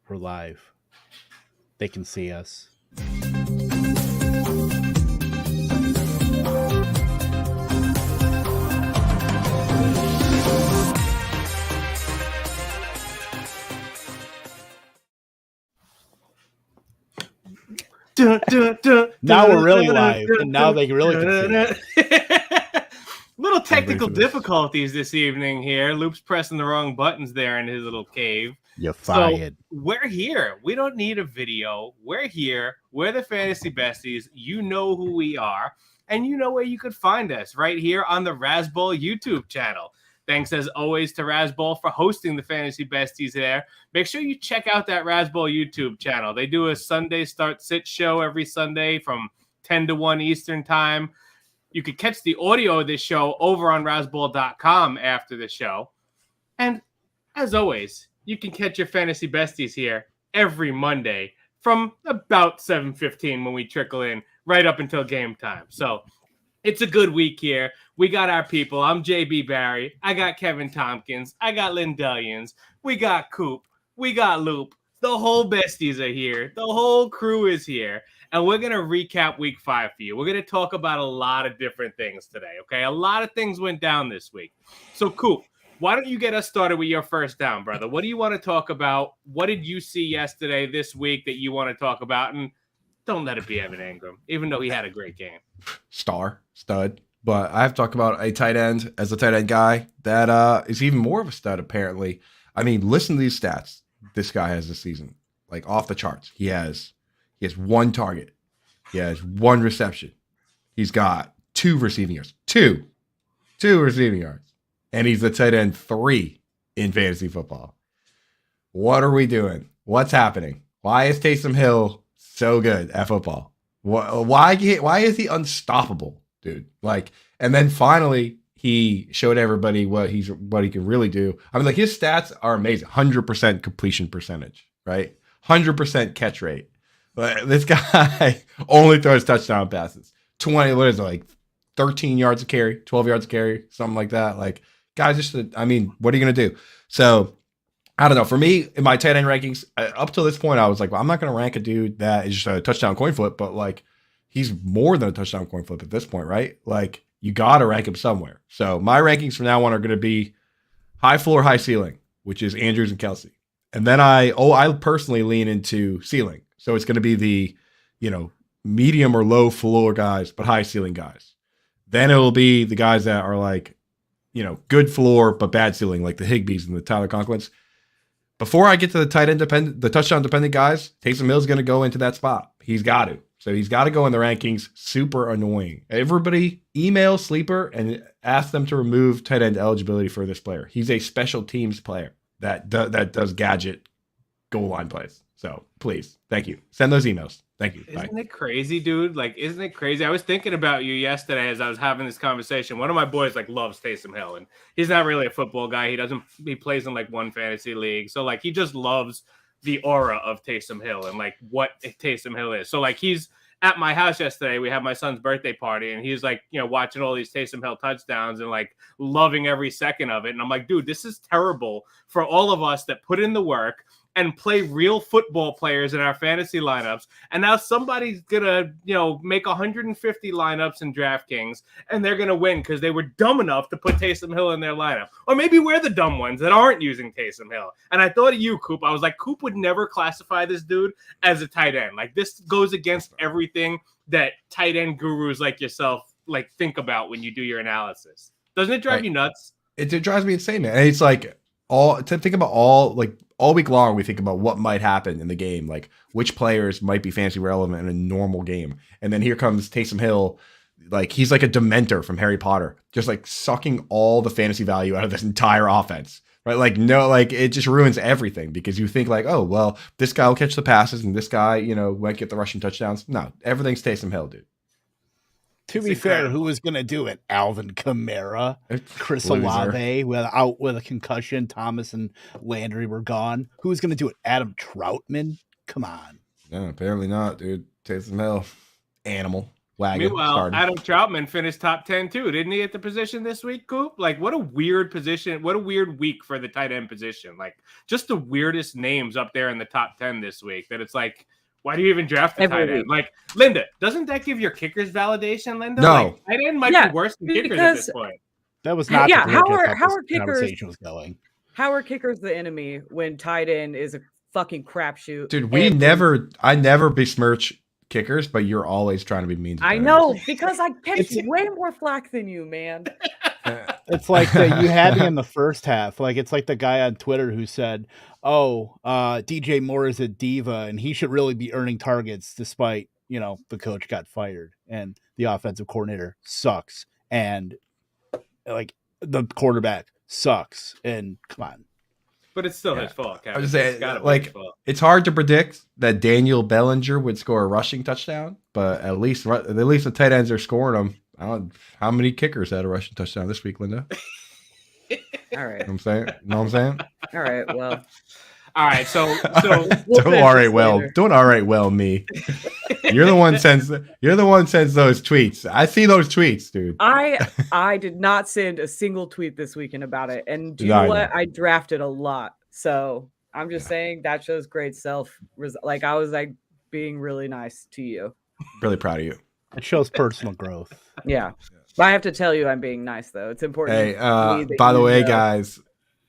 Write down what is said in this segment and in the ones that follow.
We're live. They can see us. Now we're really live, and now they really can see us. Little technical difficulties this evening here. Loop's pressing the wrong buttons there in his little cave. You're fired. So we're here. We don't need a video. We're here. We're the Fantasy Besties. You know who we are, and you know where you could find us right here on the Razzball YouTube channel. Thanks, as always, to Razzball for hosting the Fantasy Besties there. Make sure you check out that Razzball YouTube channel. They do a Sunday start-sit show every Sunday from 10 to 1 Eastern time. You can catch the audio of this show over on Razzball.com after the show. And as always, you can catch your Fantasy Besties here every Monday from about 7:15 when we trickle in right up until game time. So it's a good week here. We got our people. I'm JB Barry. I got Kevin Tompkins. I got Lindellians. We got Coop. We got Loop. The whole Besties are here. The whole crew is here. And we're going to recap week 5 for you. We're going to talk about a lot of different things today, okay? A lot of things went down this week. So, Coop, why don't you get us started with your first down, brother? What do you want to talk about? What did you see yesterday, this week, that you want to talk about? And don't let it be Evan Engram, even though he had a great game. Stud. But I have to talk about a tight end as a tight end guy that is even more of a stud, apparently. I mean, listen to these stats this guy has this season. Like, off the charts. He has 1 target. He has 1 reception. He's got 2 receiving yards. 2 receiving yards. And he's the tight end 3 in fantasy football. What are we doing? What's happening? Why is Taysom Hill so good at football? Why is he unstoppable, dude? Like, and then finally he showed everybody what he can really do. I mean, like, his stats are amazing. 100% completion percentage, right? 100% catch rate. But this guy only throws touchdown passes. 20, what is it, like 13 yards a carry, 12 yards a carry, something like that. Like, guys, what are you going to do? So, I don't know. For me, in my tight end rankings, up to this point, I was like, well, I'm not going to rank a dude that is just a touchdown coin flip, but like, he's more than a touchdown coin flip at this point, right? Like, you got to rank him somewhere. So my rankings from now on are going to be high floor, high ceiling, which is Andrews and Kelsey. And then I personally lean into ceiling. So it's going to be the, medium or low floor guys, but high ceiling guys. Then it'll be the guys that are like, good floor, but bad ceiling, like the Higbees and the Tyler Conklins. Before I get to the touchdown dependent guys, Taysom Hill's going to go into that spot. He's got to. So he's got to go in the rankings. Super annoying. Everybody email Sleeper and ask them to remove tight end eligibility for this player. He's a special teams player that does gadget goal line plays. So please, thank you. Send those emails. Thank you. Isn't it crazy, dude? Like, isn't it crazy? I was thinking about you yesterday as I was having this conversation. One of my boys loves Taysom Hill, and he's not really a football guy. He plays in one fantasy league. So he just loves the aura of Taysom Hill and what Taysom Hill is. So he's at my house yesterday. We had my son's birthday party, and he's watching all these Taysom Hill touchdowns and loving every second of it. And I'm like, dude, this is terrible for all of us that put in the work and play real football players in our fantasy lineups. And now somebody's going to, make 150 lineups in DraftKings, and they're going to win because they were dumb enough to put Taysom Hill in their lineup. Or maybe we're the dumb ones that aren't using Taysom Hill. And I thought of you, Coop. I was like, Coop would never classify this dude as a tight end. This goes against everything that tight end gurus like yourself think about when you do your analysis. Doesn't it drive you nuts? It drives me insane, man. And it's all week long, we think about what might happen in the game, like which players might be fantasy relevant in a normal game. And then here comes Taysom Hill. He's like a Dementor from Harry Potter, just sucking all the fantasy value out of this entire offense, right? It just ruins everything because you think oh, well, this guy will catch the passes and this guy, might get the rushing touchdowns. No, everything's Taysom Hill, dude. To be fair, who was going to do it? Alvin Kamara, Chris Olave, out with a concussion. Thomas and Landry were gone. Who was going to do it? Adam Troutman? Come on. No, apparently not, dude. Taysom Hill, animal. wagon. Meanwhile, Started. Adam Troutman finished top 10 too, didn't he, at the position this week, Coop? Like, what a weird position. What a weird week for the tight end position. Like, just the weirdest names up there in the top 10 this week that it's like, why do you even draft a tight end? Like, Linda, doesn't that give your kickers validation, Linda? No. Like, tight end might be worse than kickers at this point. That was not how are kickers conversation was going. How are kickers the enemy when tight end is a fucking crapshoot? Dude, I never besmirch kickers, but you're always trying to be mean to I them. know, because I catch way more flack than you, man. It's like you had me in the first half. Like, it's like the guy on Twitter who said, DJ Moore is a diva and he should really be earning targets despite, the coach got fired and the offensive coordinator sucks. And like the quarterback sucks. And come on. But it's still his fault, Kevin. I was saying, it's hard to predict that Daniel Bellinger would score a rushing touchdown, but at least the tight ends are scoring them. How many kickers had a rushing touchdown this week, Linda? All right. You know what I'm saying? All right. Well. All right. So doing all right. Well, me. You're the one sends those tweets. I see those tweets, dude. I did not send a single tweet this weekend about it. And do you know what? I drafted a lot. So I'm just saying that shows great like I was like being really nice to you. Really proud of you. It shows personal growth. Yeah. But I have to tell you I'm being nice though. It's important. Hey, by the way, guys,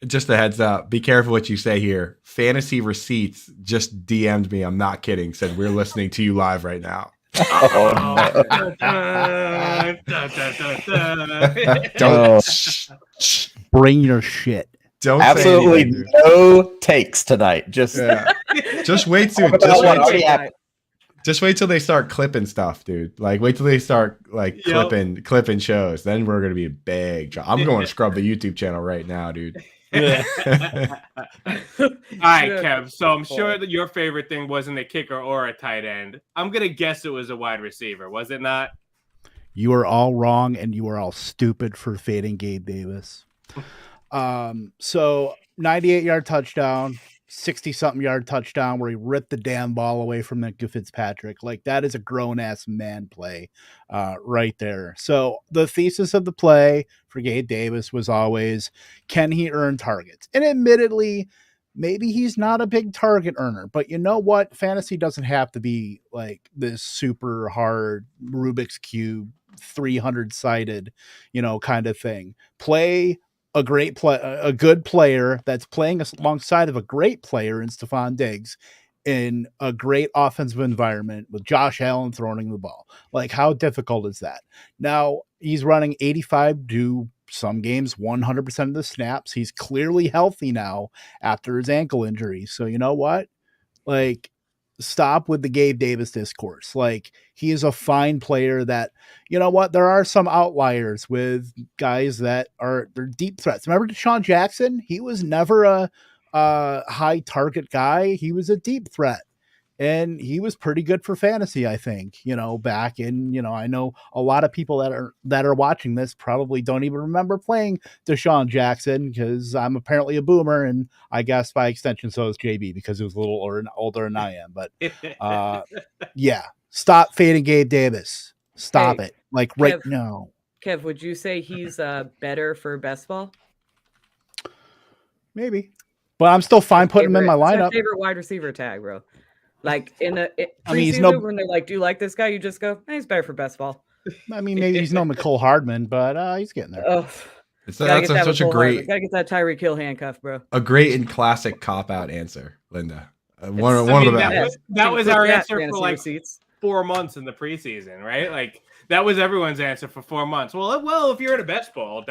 just a heads up, be careful what you say here. Fantasy Receipts just DM'd me. I'm not kidding. Said we're listening to you live right now. Don't bring your shit. Don't absolutely no takes tonight. Just wait till they start clipping stuff, dude. Like wait till they start like clipping shows. Then we're gonna be a big. I'm going to scrub the YouTube channel right now, dude. All right, Kev. So I'm sure that your favorite thing wasn't a kicker or a tight end. I'm gonna guess it was a wide receiver. Was it not? You are all wrong, and you are all stupid for fading Gabe Davis. So 98-yard touchdown, 60-something yard touchdown where he ripped the damn ball away from Nick Fitzpatrick. Like, that is a grown-ass man play right there. So the thesis of the play for Gabe Davis was always, can he earn targets? And admittedly, maybe he's not a big target earner, but you know what? Fantasy doesn't have to be like this super hard Rubik's Cube, 300-sided, kind of thing. Play a good player that's playing alongside of a great player in Stephon Diggs in a great offensive environment with Josh Allen throwing the ball. Like, how difficult is that? Now, he's running 85 to some games 100% of the snaps. He's clearly healthy now after his ankle injury. So you know what? Like, stop with the Gabe Davis discourse. Like, he is a fine player that, you know what? There are some outliers with guys that they're deep threats. Remember Deshaun Jackson? He was never a high target guy. He was a deep threat. And he was pretty good for fantasy, I think, back in, I know a lot of people that are watching this probably don't even remember playing Deshaun Jackson because I'm apparently a boomer. And I guess by extension, so is JB because he was a little older than I am. But yeah, stop fading Gabe Davis. Stop it. Like right now. Kev, would you say he's better for best ball? Maybe. But I'm still fine putting him in my lineup. Favorite wide receiver tag, bro. Like in the preseason, when they're like, "Do you like this guy?" You just go, "He's better for best ball." I mean, maybe he's no McCole Hardman, but he's getting there. Oh, that's such a great. Gotta get that Tyree Kill handcuff, bro. A great and classic cop out answer, Linda. One of the best. That was our answer for like 4 months in the preseason, right? Like that was everyone's answer for 4 months. Well, if you're in a best ball, ...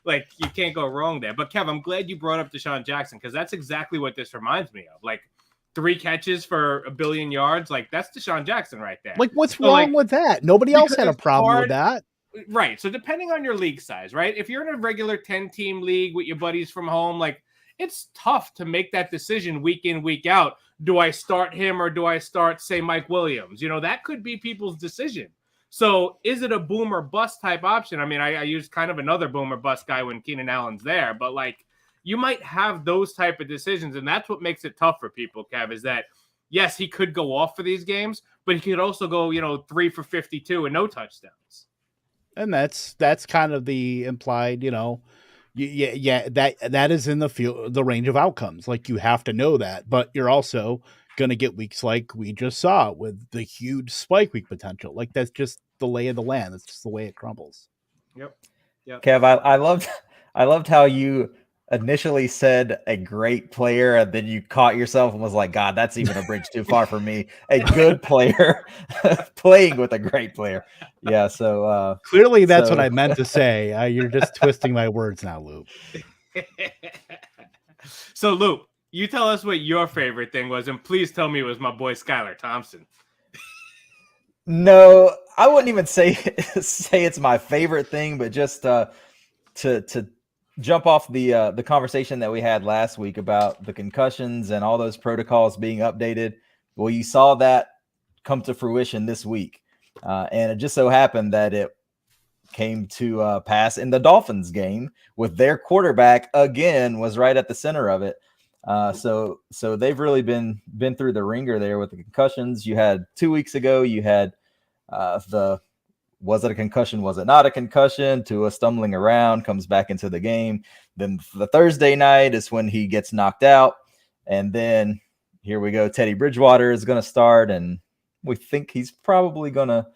Like, you can't go wrong there. But, Kev, I'm glad you brought up Deshaun Jackson because that's exactly what this reminds me of. Like, 3 catches for 1 billion yards. Like, that's Deshaun Jackson right there. Like, what's wrong with that? Nobody else had a problem with that. Right. So, depending on your league size, right? If you're in a regular 10-team league with your buddies from home, like, it's tough to make that decision week in, week out. Do I start him or do I start, say, Mike Williams? That could be people's decision. So is it a boom or bust type option? I mean, I use kind of another boom or bust guy when Keenan Allen's there, but like you might have those type of decisions. And that's what makes it tough for people, Kev, is that yes, he could go off for these games, but he could also go, 3 for 52 and no touchdowns. And that's kind of the implied, that is in the range of outcomes. Like, you have to know that, but you're also going to get weeks like we just saw with the huge spike week potential. Like, that's just the lay of the land. That's just the way it crumbles. Yep. Kev, I loved how you initially said a great player, and then you caught yourself and was like, God, that's even a bridge too far for me. A good player playing with a great player. Yeah. So clearly that's what I meant to say. You're just twisting my words now, Loop. So Loop, you tell us what your favorite thing was, and please tell me it was my boy Skylar Thompson. No, I wouldn't even say it's my favorite thing, but just to jump off the conversation that we had last week about the concussions and all those protocols being updated. Well, you saw that come to fruition this week, and it just so happened that it came to pass in the Dolphins game with their quarterback again was right at the center of it. So they've really been through the ringer there with the concussions. You had 2 weeks ago, you had was it a concussion? Was it not a concussion? Tua stumbling around, comes back into the game. Then the Thursday night is when he gets knocked out. And then here we go. Teddy Bridgewater is going to start, and we think he's probably going to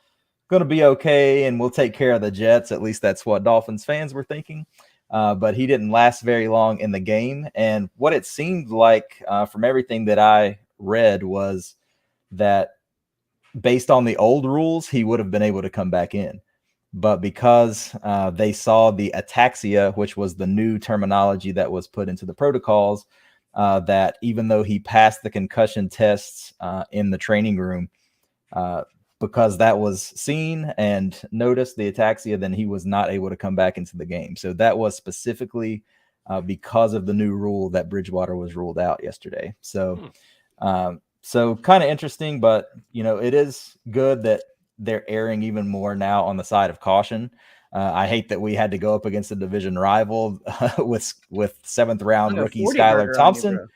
be okay, and we'll take care of the Jets. At least that's what Dolphins fans were thinking. But he didn't last very long in the game. And what it seemed like from everything that I read was that based on the old rules, he would have been able to come back in. But because they saw the ataxia, which was the new terminology that was put into the protocols, that even though he passed the concussion tests in the training room, because that was seen and noticed, the ataxia, then he was not able to come back into the game. So that was specifically because of the new rule that Bridgewater was ruled out yesterday. So, so kind of interesting, but it is good that they're erring even more now on the side of caution. I hate that we had to go up against a division rival with 7th round rookie Skylar Thompson.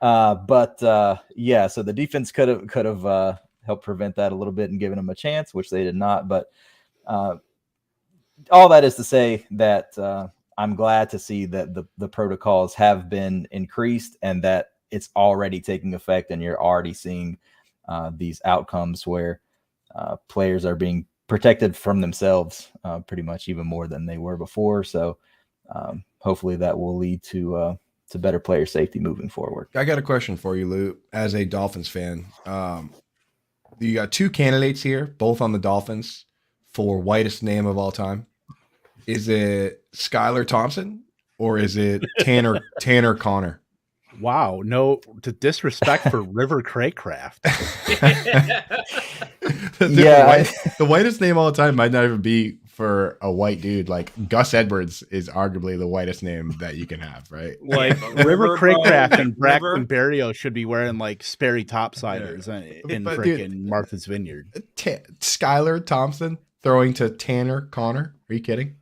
Yeah, so the defense could have helped prevent that a little bit and given him a chance, which they did not. But all that is to say that I'm glad to see that the protocols have been increased and that it's already taking effect, and you're already seeing these outcomes where players are being protected from themselves pretty much even more than they were before. So hopefully that will lead to better player safety moving forward. I got a question for you, Lou, as a Dolphins fan. You got 2 candidates here, both on the Dolphins, for whitest name of all time. Is it Skylar Thompson or is it Tanner Connor? Wow, no disrespect for River Craycraft. The whitest name all the time might not even be for a white dude. Like Gus Edwards is arguably the whitest name that you can have, right? Like River Craycraft and Braxton Berrios should be wearing like Sperry topsiders in freaking Martha's Vineyard. Skylar Thompson throwing to Tanner Connor. Are you kidding?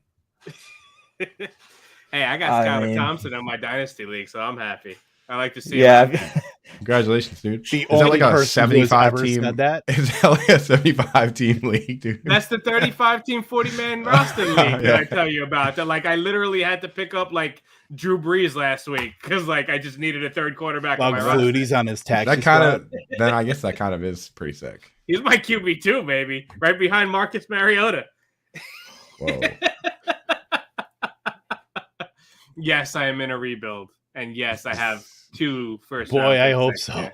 Hey, I got Skylar Thompson in my dynasty league, so I'm happy. I like to see. Yeah. Congratulations, dude. The only person a 75 team said that? Is that like a 75 team league, dude? That's the 35 team 40-man roster league that I tell you about. That like I literally had to pick up like Drew Brees last week because like I just needed a third quarterback. Bug Flutie's on his taxi. That kind of then I guess that kind of is pretty sick. He's my QB too, baby, right behind Marcus Mariota. Whoa. Yes, I am in a rebuild. And yes, I have 2 first. Boy, I hope so.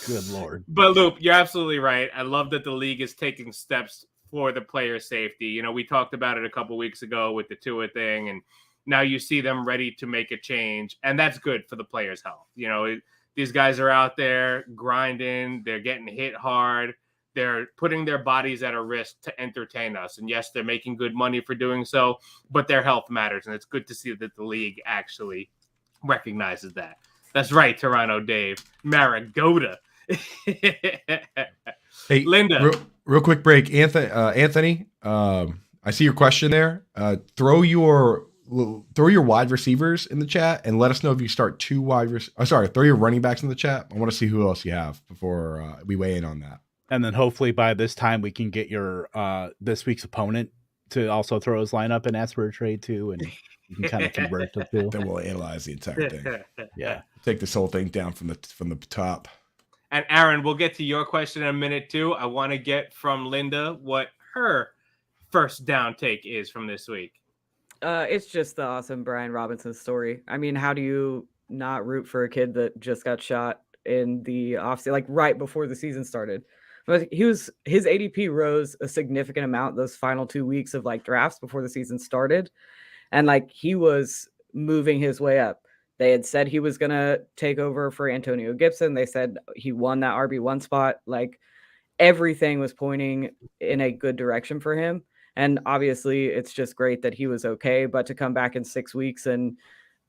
Good Lord. But Loop, you're absolutely right. I love that the league is taking steps for the player safety. We talked about it a couple weeks ago with the Tua thing, and now you see them ready to make a change, and that's good for the players' health. These guys are out there grinding. They're getting hit hard. They're putting their bodies at a risk to entertain us. And yes, they're making good money for doing so, but their health matters. And it's good to see that the league actually recognizes that. That's right, Toronto Dave. Marigoda. Hey, Linda. Real quick break. Anthony, I see your question there. Throw your throw your wide receivers in the chat and let us know if you start throw your running backs in the chat. I want to see who else you have before we weigh in on that. And then hopefully by this time we can get your this week's opponent to also throw his lineup and ask for a trade too, and you can kind of convert the two. Then we'll analyze the entire thing. Yeah, Take this whole thing down from the top. And Aaron, we'll get to your question in a minute too. I want to get from Linda what her first down take is from this week. It's just the awesome Brian Robinson story. I mean, how do you not root for a kid that just got shot in the offseason, like right before the season started? But his ADP rose a significant amount those final 2 weeks of like drafts before the season started. And like he was moving his way up. They had said he was going to take over for Antonio Gibson. They said he won that RB1 spot. Like everything was pointing in a good direction for him. And obviously it's just great that he was okay, but to come back in 6 weeks and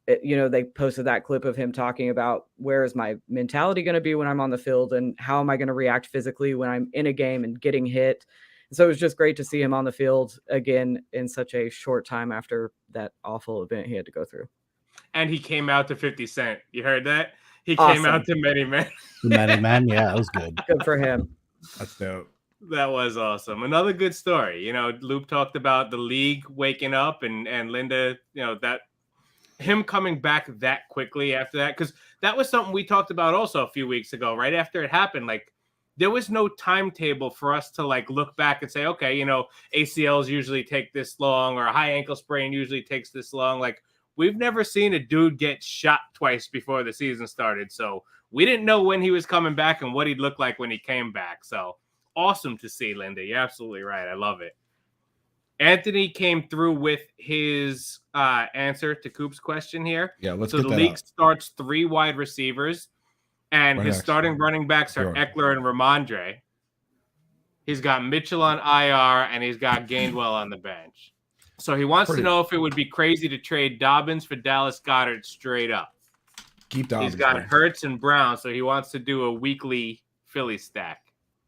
they posted that clip of him talking about where is my mentality going to be when I'm on the field and how am I going to react physically when I'm in a game and getting hit. So it was just great to see him on the field again in such a short time after that awful event he had to go through. And he came out to 50 Cent. You heard that? He Awesome. came out to Many Men. Many Men. Yeah, that was good. Good for him. That's dope. That was awesome. Another good story. Luke talked about the league waking up and Linda, that him coming back that quickly after that, because that was something we talked about also a few weeks ago, right after it happened. Like there was no timetable for us to like look back and say, okay, ACLs usually take this long or a high ankle sprain usually takes this long. Like we've never seen a dude get shot twice before the season started. So we didn't know when he was coming back and what he'd look like when he came back. So awesome to see, Linda. You're absolutely right. I love it. Anthony came through with his answer to Coop's question here. Yeah, let's so get the that league out. Starts 3 wide receivers, and his starting running backs are Eckler and Ramondre. He's got Mitchell on IR, and he's got Gainwell on the bench. So he wants to know if it would be crazy to trade Dobbins for Dallas Goedert straight up. Keep Dobbins. He's got Hurts and Brown, so he wants to do a weekly Philly stack.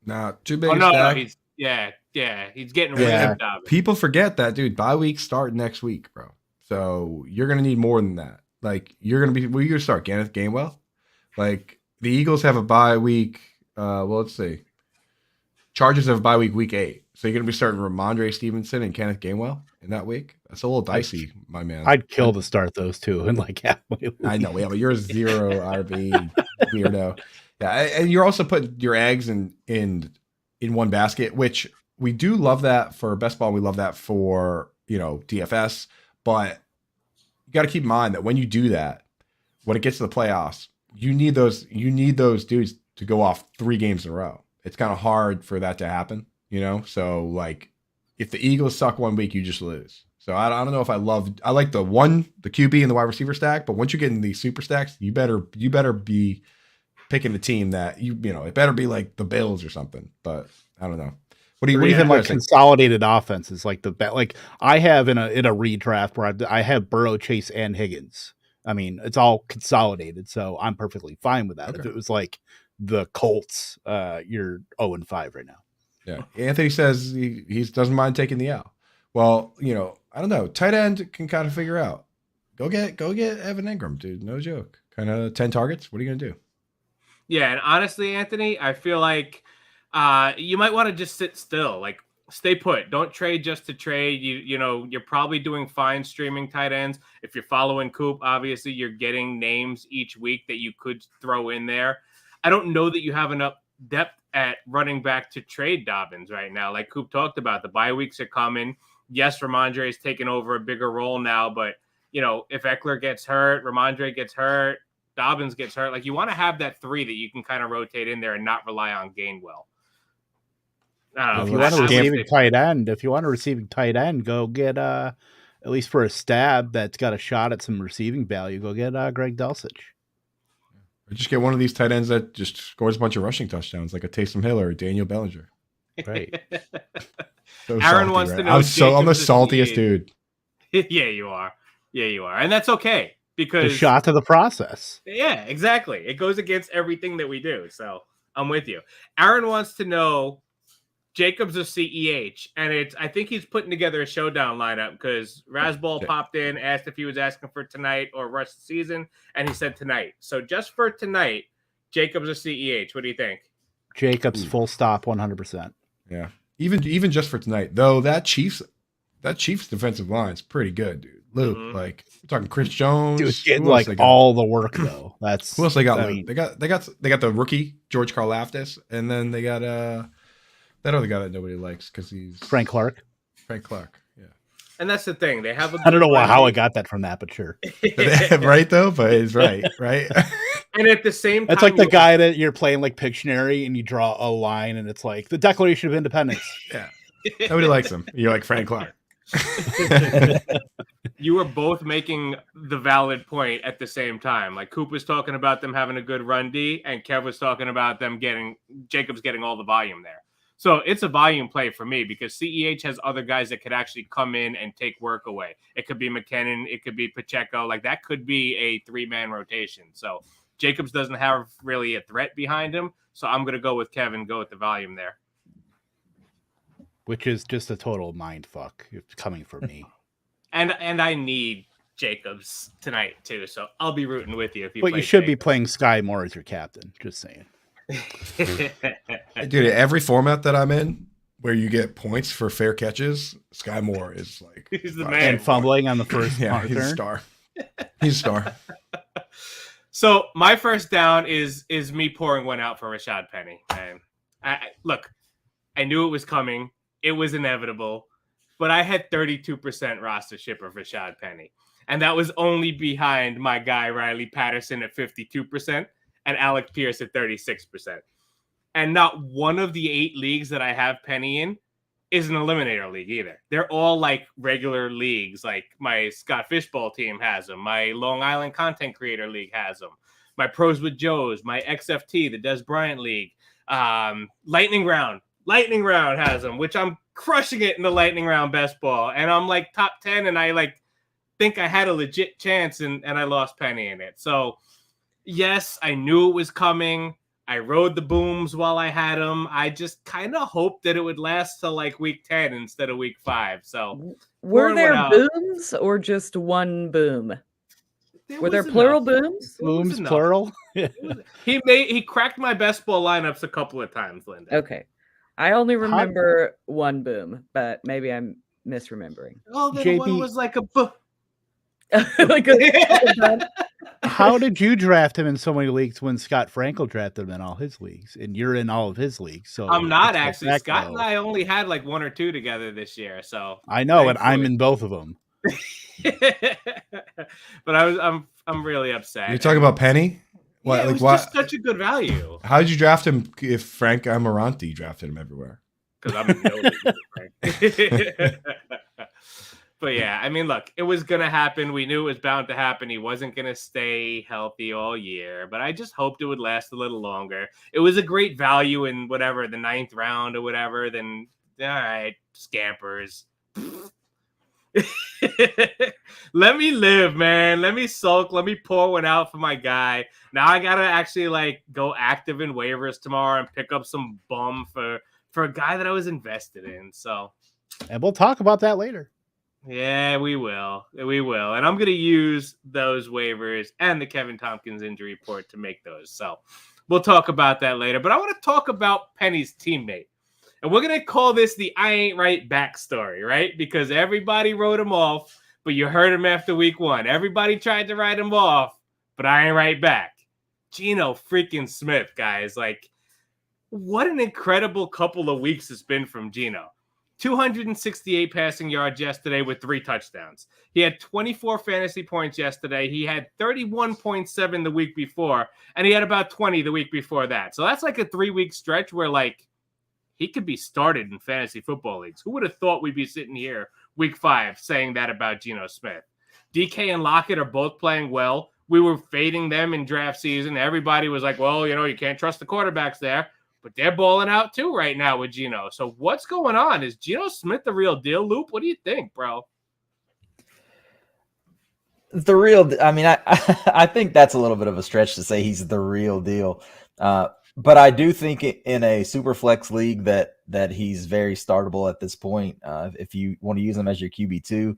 Nah, too big a stack. He's getting rid of Dobbins. People forget that, dude. Bye weeks start next week, bro. So you're gonna need more than that. Like you're gonna start Kenneth Gainwell. Like the Eagles have a bye week. Let's see. Chargers have a bye week 8. So you're gonna be starting Ramondre Stevenson and Kenneth Gainwell in that week. That's a little dicey, my man. I'd kill to start those two in like halfway. I know, yeah, but you're a 0 RB weirdo. Yeah, and you're also putting your eggs in one basket, which we do love that for best ball. We love that for, DFS, but you got to keep in mind that when you do that, when it gets to the playoffs, you need those dudes to go off 3 games in a row. It's kind of hard for that to happen, So like if the Eagles suck 1 week, you just lose. So I don't know if I like the QB and the wide receiver stack, but once you get in these super stacks, you better be picking a team that it better be like the Bills or something, but I don't know. What do you even like consolidated offenses like the bet? Like I have in a redraft where I have Burrow, Chase, and Higgins. I mean, it's all consolidated, so I'm perfectly fine with that. Okay. If it was like the Colts, you're 0-5 right now. Yeah, Anthony says he doesn't mind taking the L. Well, I don't know. Tight end can kind of figure out. Go get Evan Engram, dude. No joke. Kind of 10 targets. What are you gonna do? Yeah, and honestly, Anthony, I feel like you might want to just sit still, like stay put. Don't trade just to trade. You're probably doing fine streaming tight ends. If you're following Coop, obviously you're getting names each week that you could throw in there. I don't know that you have enough depth at running back to trade Dobbins right now. Like Coop talked about, the bye weeks are coming. Yes, Ramondre is taking over a bigger role now, but if Eckler gets hurt, Ramondre gets hurt, Dobbins gets hurt. Like you want to have that 3 that you can kind of rotate in there and not rely on Gainwell. If you want a receiving tight end, go get at least for a stab that's got a shot at some receiving value. Go get Greg Dulcich. Or just get one of these tight ends that just scores a bunch of rushing touchdowns, like a Taysom Hill or Daniel Bellinger. Right. So Aaron salty, wants right? to know. I'm the saltiest dude. Yeah, you are. And that's okay. Because the shot to the process. Yeah, exactly. It goes against everything that we do. So I'm with you. Aaron wants to know Jacobs or CEH, and I think he's putting together a showdown lineup because Rasball popped in, asked if he was asking for tonight or rest of the season, and he said tonight. So just for tonight, Jacobs or CEH, what do you think? Jacobs, full stop, 100%. Yeah, even just for tonight, though, that Chiefs defensive line is pretty good, dude. Luke, like we're talking Chris Jones, Dude, getting like all the work though. That's who else they got. Luke? They got the rookie George Karlaftis, and then they got that other guy that nobody likes because he's Frank Clark. Yeah. And that's the thing. They have I don't know how I got that from that, but sure. Right though, but it's right. And at the same time, it's like the guy that you're playing like Pictionary and you draw a line and it's like the Declaration of Independence. Yeah. Nobody likes him. You're like Frank Clark. You were both making the valid point at the same time. Like Coop was talking about them having a good run D, and Kev was talking about them Jacobs getting all the volume there. So it's a volume play for me because CEH has other guys that could actually come in and take work away. It could be McKinnon, it could be Pacheco. Like that could be a 3-man rotation. So Jacobs doesn't have really a threat behind him. So I'm going to go with Kevin, go with the volume there. Which is just a total mind fuck coming from me. And I need Jacobs tonight too, so I'll be rooting with you if you. But you should be playing Sky Moore as your captain. Just saying. Dude, every format that I'm in, where you get points for fair catches, Sky Moore is like he's the man. And fumbling on the first he's a star. He's a star. So my first down is me pouring one out for Rashad Penny. And look, I knew it was coming. It was inevitable. But I had 32% roster ship of Rashad Penny. And that was only behind my guy, Riley Patterson, at 52% and Alec Pierce at 36%. And not one of the 8 leagues that I have Penny in is an eliminator league either. They're all like regular leagues. Like my Scott Fishbowl team has them. My Long Island Content Creator League has them. My Pros with Joe's, my XFT, the Des Bryant League, Lightning Round has them, which I'm crushing it in the Lightning Round best ball. And I'm like top 10 and I like think I had a legit chance and I lost Penny in it. So yes, I knew it was coming. I rode the booms while I had them. I just kind of hoped that it would last till like week 10 instead of week 5. So were there booms or just one boom? Were there plural booms? Booms plural? He cracked my best ball lineups a couple of times, Linda. Okay. I only remember one boom, but maybe I'm misremembering. Oh, then one was like a boom. How did you draft him in so many leagues when Scott Frankel drafted him in all his leagues, and you're in all of his leagues? So I'm not actually. Scott and I only had like 1 or 2 together this year, so I know, and I'm in both of them. But I'm really upset. You're talking about Penny? What, it was just such a good value. How did you draft him if Frank Amarante drafted him everywhere? Because I'm a Frank. But yeah, I mean, look, it was going to happen. We knew it was bound to happen. He wasn't going to stay healthy all year, but I just hoped it would last a little longer. It was a great value in whatever, the 9th round or whatever. Then, all right, scampers. Let me live, man. Let me sulk. Let me pour one out for my guy. Now I got to actually like go active in waivers tomorrow and pick up some bum for a guy that I was invested in. So, and we'll talk about that later. Yeah, we will. And I'm going to use those waivers and the Kevin Tompkins injury report to make those. So we'll talk about that later. But I want to talk about Penny's teammate. And we're going to call this the I ain't right backstory, right? Because everybody wrote him off, but you heard him after week 1. Everybody tried to write him off, but I ain't right back. Geno freaking Smith, guys. Like, what an incredible couple of weeks it's been from Geno. 268 passing yards yesterday with 3 touchdowns. He had 24 fantasy points yesterday. He had 31.7 the week before, and he had about 20 the week before that. So that's like a 3-week stretch where, like, he could be started in fantasy football leagues. Who would have thought we'd be sitting here week 5 saying that about Geno Smith? DK and Lockett are both playing well. We were fading them in draft season. Everybody was like, well, you can't trust the quarterbacks there. But they're balling out too right now with Geno. So what's going on? Is Geno Smith the real deal, Loop? What do you think, bro? The real, I mean, I think that's a little bit of a stretch to say he's the real deal. But I do think in a super flex league that that he's very startable at this point. If you want to use him as your QB2,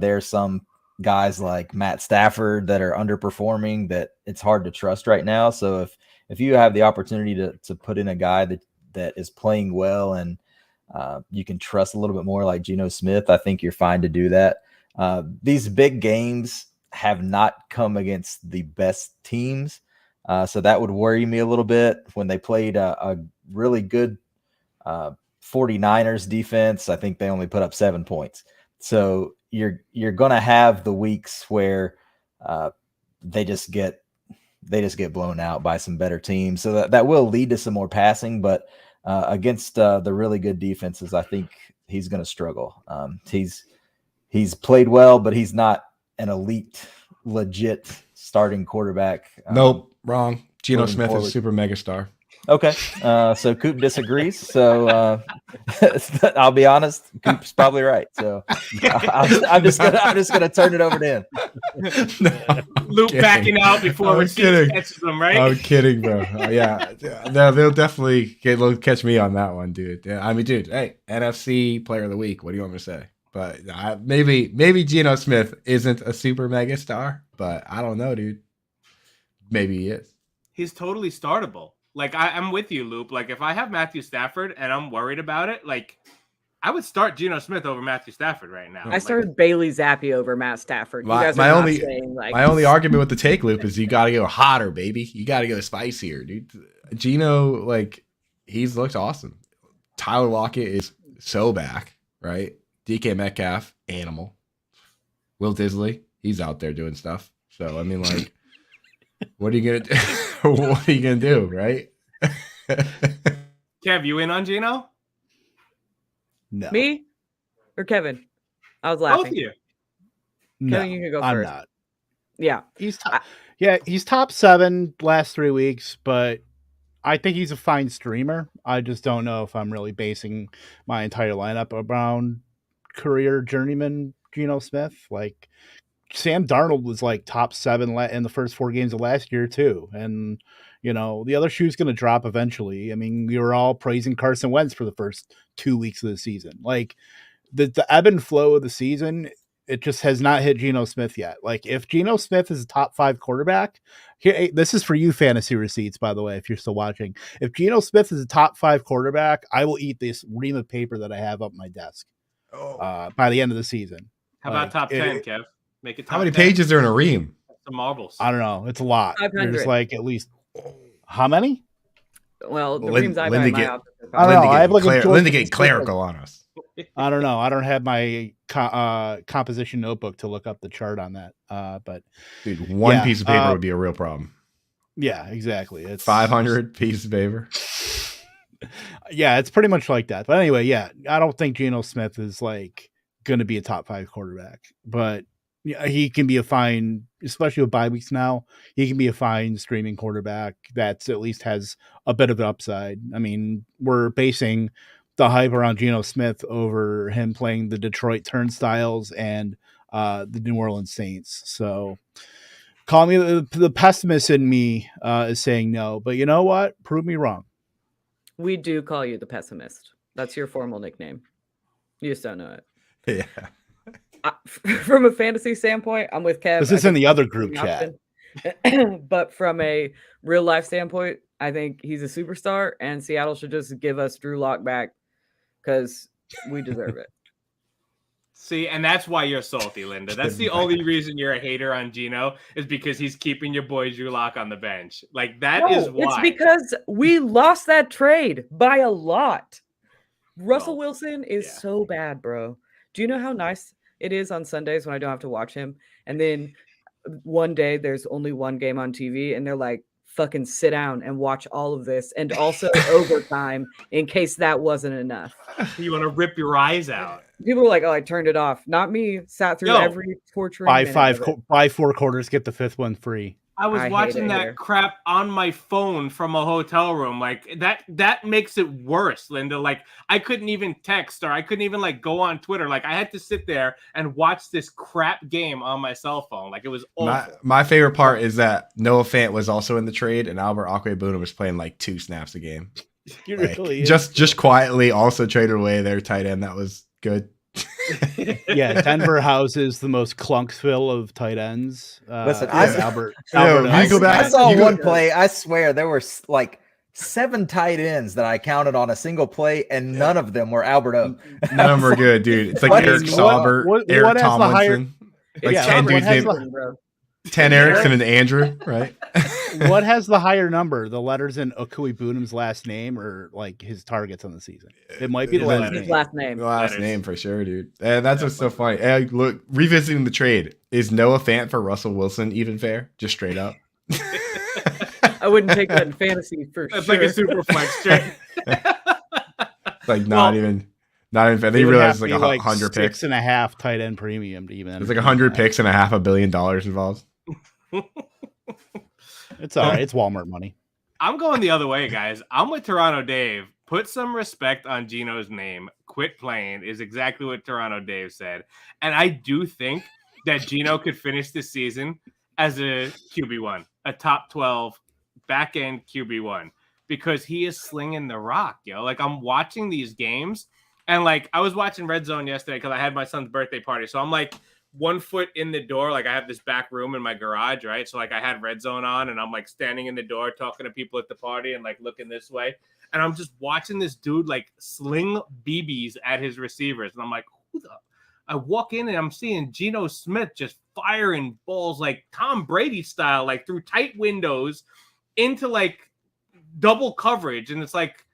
there's some guys like Matt Stafford that are underperforming that it's hard to trust right now. So if you have the opportunity to put in a guy that is playing well and you can trust a little bit more like Geno Smith, I think you're fine to do that. These big games have not come against the best teams. So that would worry me a little bit. When they played a really good 49ers defense, I think they only put up 7 points. So you're going to have the weeks where they just get blown out by some better teams. So that will lead to some more passing, but against the really good defenses, I think he's going to struggle. He's played well, but he's not an elite, legit starting quarterback. Nope, wrong. Geno Smith is a super mega star. Okay, so Coop disagrees. So I'll be honest, Coop's probably right. So I'm just gonna turn it over to him. No, Luke backing out before Rashid catches them, right? I'm kidding, bro. Yeah, they'll definitely catch me on that one, dude. Yeah, I mean, dude, hey, NFC Player of the Week. What do you want me to say? But maybe Geno Smith isn't a super mega star, but I don't know, dude. Maybe he is. He's totally startable. Like, I'm with you, Loop. Like, if I have Matthew Stafford and I'm worried about it, like, I would start Geno Smith over Matthew Stafford right now. I started Bailey Zappi over Matt Stafford. My only argument with the take, Loop, is you got to go hotter, baby. You got to go spicier, dude. Geno, like, he's looked awesome. Tyler Lockett is so back, right? DK Metcalf, animal. Will Disley, he's out there doing stuff. So, I mean, like, what are you going to do? What are you going to do, right? Kev, you in on Geno? No. Me or Kevin? I was laughing. Both of you. No, Kevin, you can go I'm first. not. Yeah. He's top 7 last 3 weeks, but I think he's a fine streamer. I just don't know if I'm really basing my entire lineup around career journeyman Geno Smith. Like, Sam Darnold was like top 7 in the first 4 games of last year too. And, you know, the other shoe's going to drop eventually. I mean, we were all praising Carson Wentz for the first 2 weeks of the season. Like, the ebb and flow of the season, it just has not hit Geno Smith yet. Like, if Geno Smith is a top 5 quarterback, here, this is for you fantasy receipts, by the way, if you're still watching. If Geno Smith is a top 5 quarterback, I will eat this ream of paper that I have up my desk by the end of the season. How about top 10, Kev? Make it top How many 10. pages are in a ream? Some marbles. I don't know. It's a lot. 500. There's like at least how many? Well, the reams I've Linda had in my get- office are I don't know. Linda I have like a Linda get clerical on us. I don't know. I don't have my composition notebook to look up the chart on that. But Dude, one piece of paper uh, would be a real problem. yeah, exactly. It's 500 pieces of paper. Yeah, it's pretty much like that. But anyway, yeah, I don't think Geno Smith is like going to be a top 5 quarterback, but yeah, he can be a fine, especially with bye weeks now. He can be a fine streaming quarterback that's at least has a bit of an upside. I mean, we're basing the hype around Geno Smith over him playing the Detroit Turnstiles and the New Orleans Saints. So call me the pessimist in me is saying no, but you know what? Prove me wrong. We do call you the pessimist. That's your formal nickname. You just don't know it. Yeah. From a fantasy standpoint, I'm with Kev. This is in the other group chat. But from a real life standpoint, I think he's a superstar, and Seattle should just give us Drew Lock back because we deserve it. See, and that's why you're salty, Linda. That's the only reason you're a hater on Geno is because he's keeping your boy Drew Lock on the bench. Like, that is why. It's because we lost that trade by a lot. Russell Wilson is so bad, bro. Do you know how nice it is on Sundays when I don't have to watch him? And then one day there's only one game on TV and they're like, fucking sit down and watch all of this. And also overtime in case that wasn't enough. You want to rip your eyes out. People were like, oh, I turned it off. Not me. Sat through every torturing Buy 4 quarters, get the 5th one free. I was watching that crap on my phone from a hotel room. Like, that makes it worse, Linda. Like, I couldn't even text or I couldn't even like go on Twitter. Like, I had to sit there and watch this crap game on my cell phone. Like, it was awful. My favorite part is that Noah Fant was also in the trade and Albert Okwuegbunam was playing like 2 snaps a game. He Like, really is. just quietly also traded away their tight end. That was good. Yeah, Denver houses the most Clunksville of tight ends. Listen, Albert. you go back- I saw you go- one play. I swear there were like 7 tight ends that I counted on a single play, and none of them were Albert O. None of them are good, dude. It's like What Eric is- Sauber, what Eric has the higher- Tomlinson. Like Yeah, 10 what dudes has named bro. 10 Erickson and Andrew, right? What has the higher number? The letters in Okui Bunam's last name or like his targets on the season? It might be the last His name. last name. The last Letters. name for sure, dude. And that's what's so funny. And look, revisiting the trade, is Noah Fant for Russell Wilson even fair? Just straight up. I wouldn't take that in fantasy for That's sure. like a super flex trade. Like not even fair. They It would realize have it's to like be 100 picks. 6.5 tight end premium to even. There's like 100 picks and $500 million involved. It's all right. It's Walmart money. I'm going the other way, guys. I'm with Toronto Dave. Put some respect on Gino's name. Quit playing is exactly what Toronto Dave said. And I do think that Gino could finish this season as a QB1, a top 12 back end QB1, because he is slinging the rock, yo. Like, I'm watching these games, and like I was watching Red Zone yesterday because I had my son's birthday party. So I'm like 1 foot in the door. Like, I have this back room in my garage, right? So like I had Red Zone on, and I'm like standing in the door talking to people at the party and like looking this way. And I'm just watching this dude like sling BBs at his receivers. And I'm like, who the? I walk in and I'm seeing Geno Smith just firing balls like Tom Brady style, like through tight windows into like double coverage. And it's like,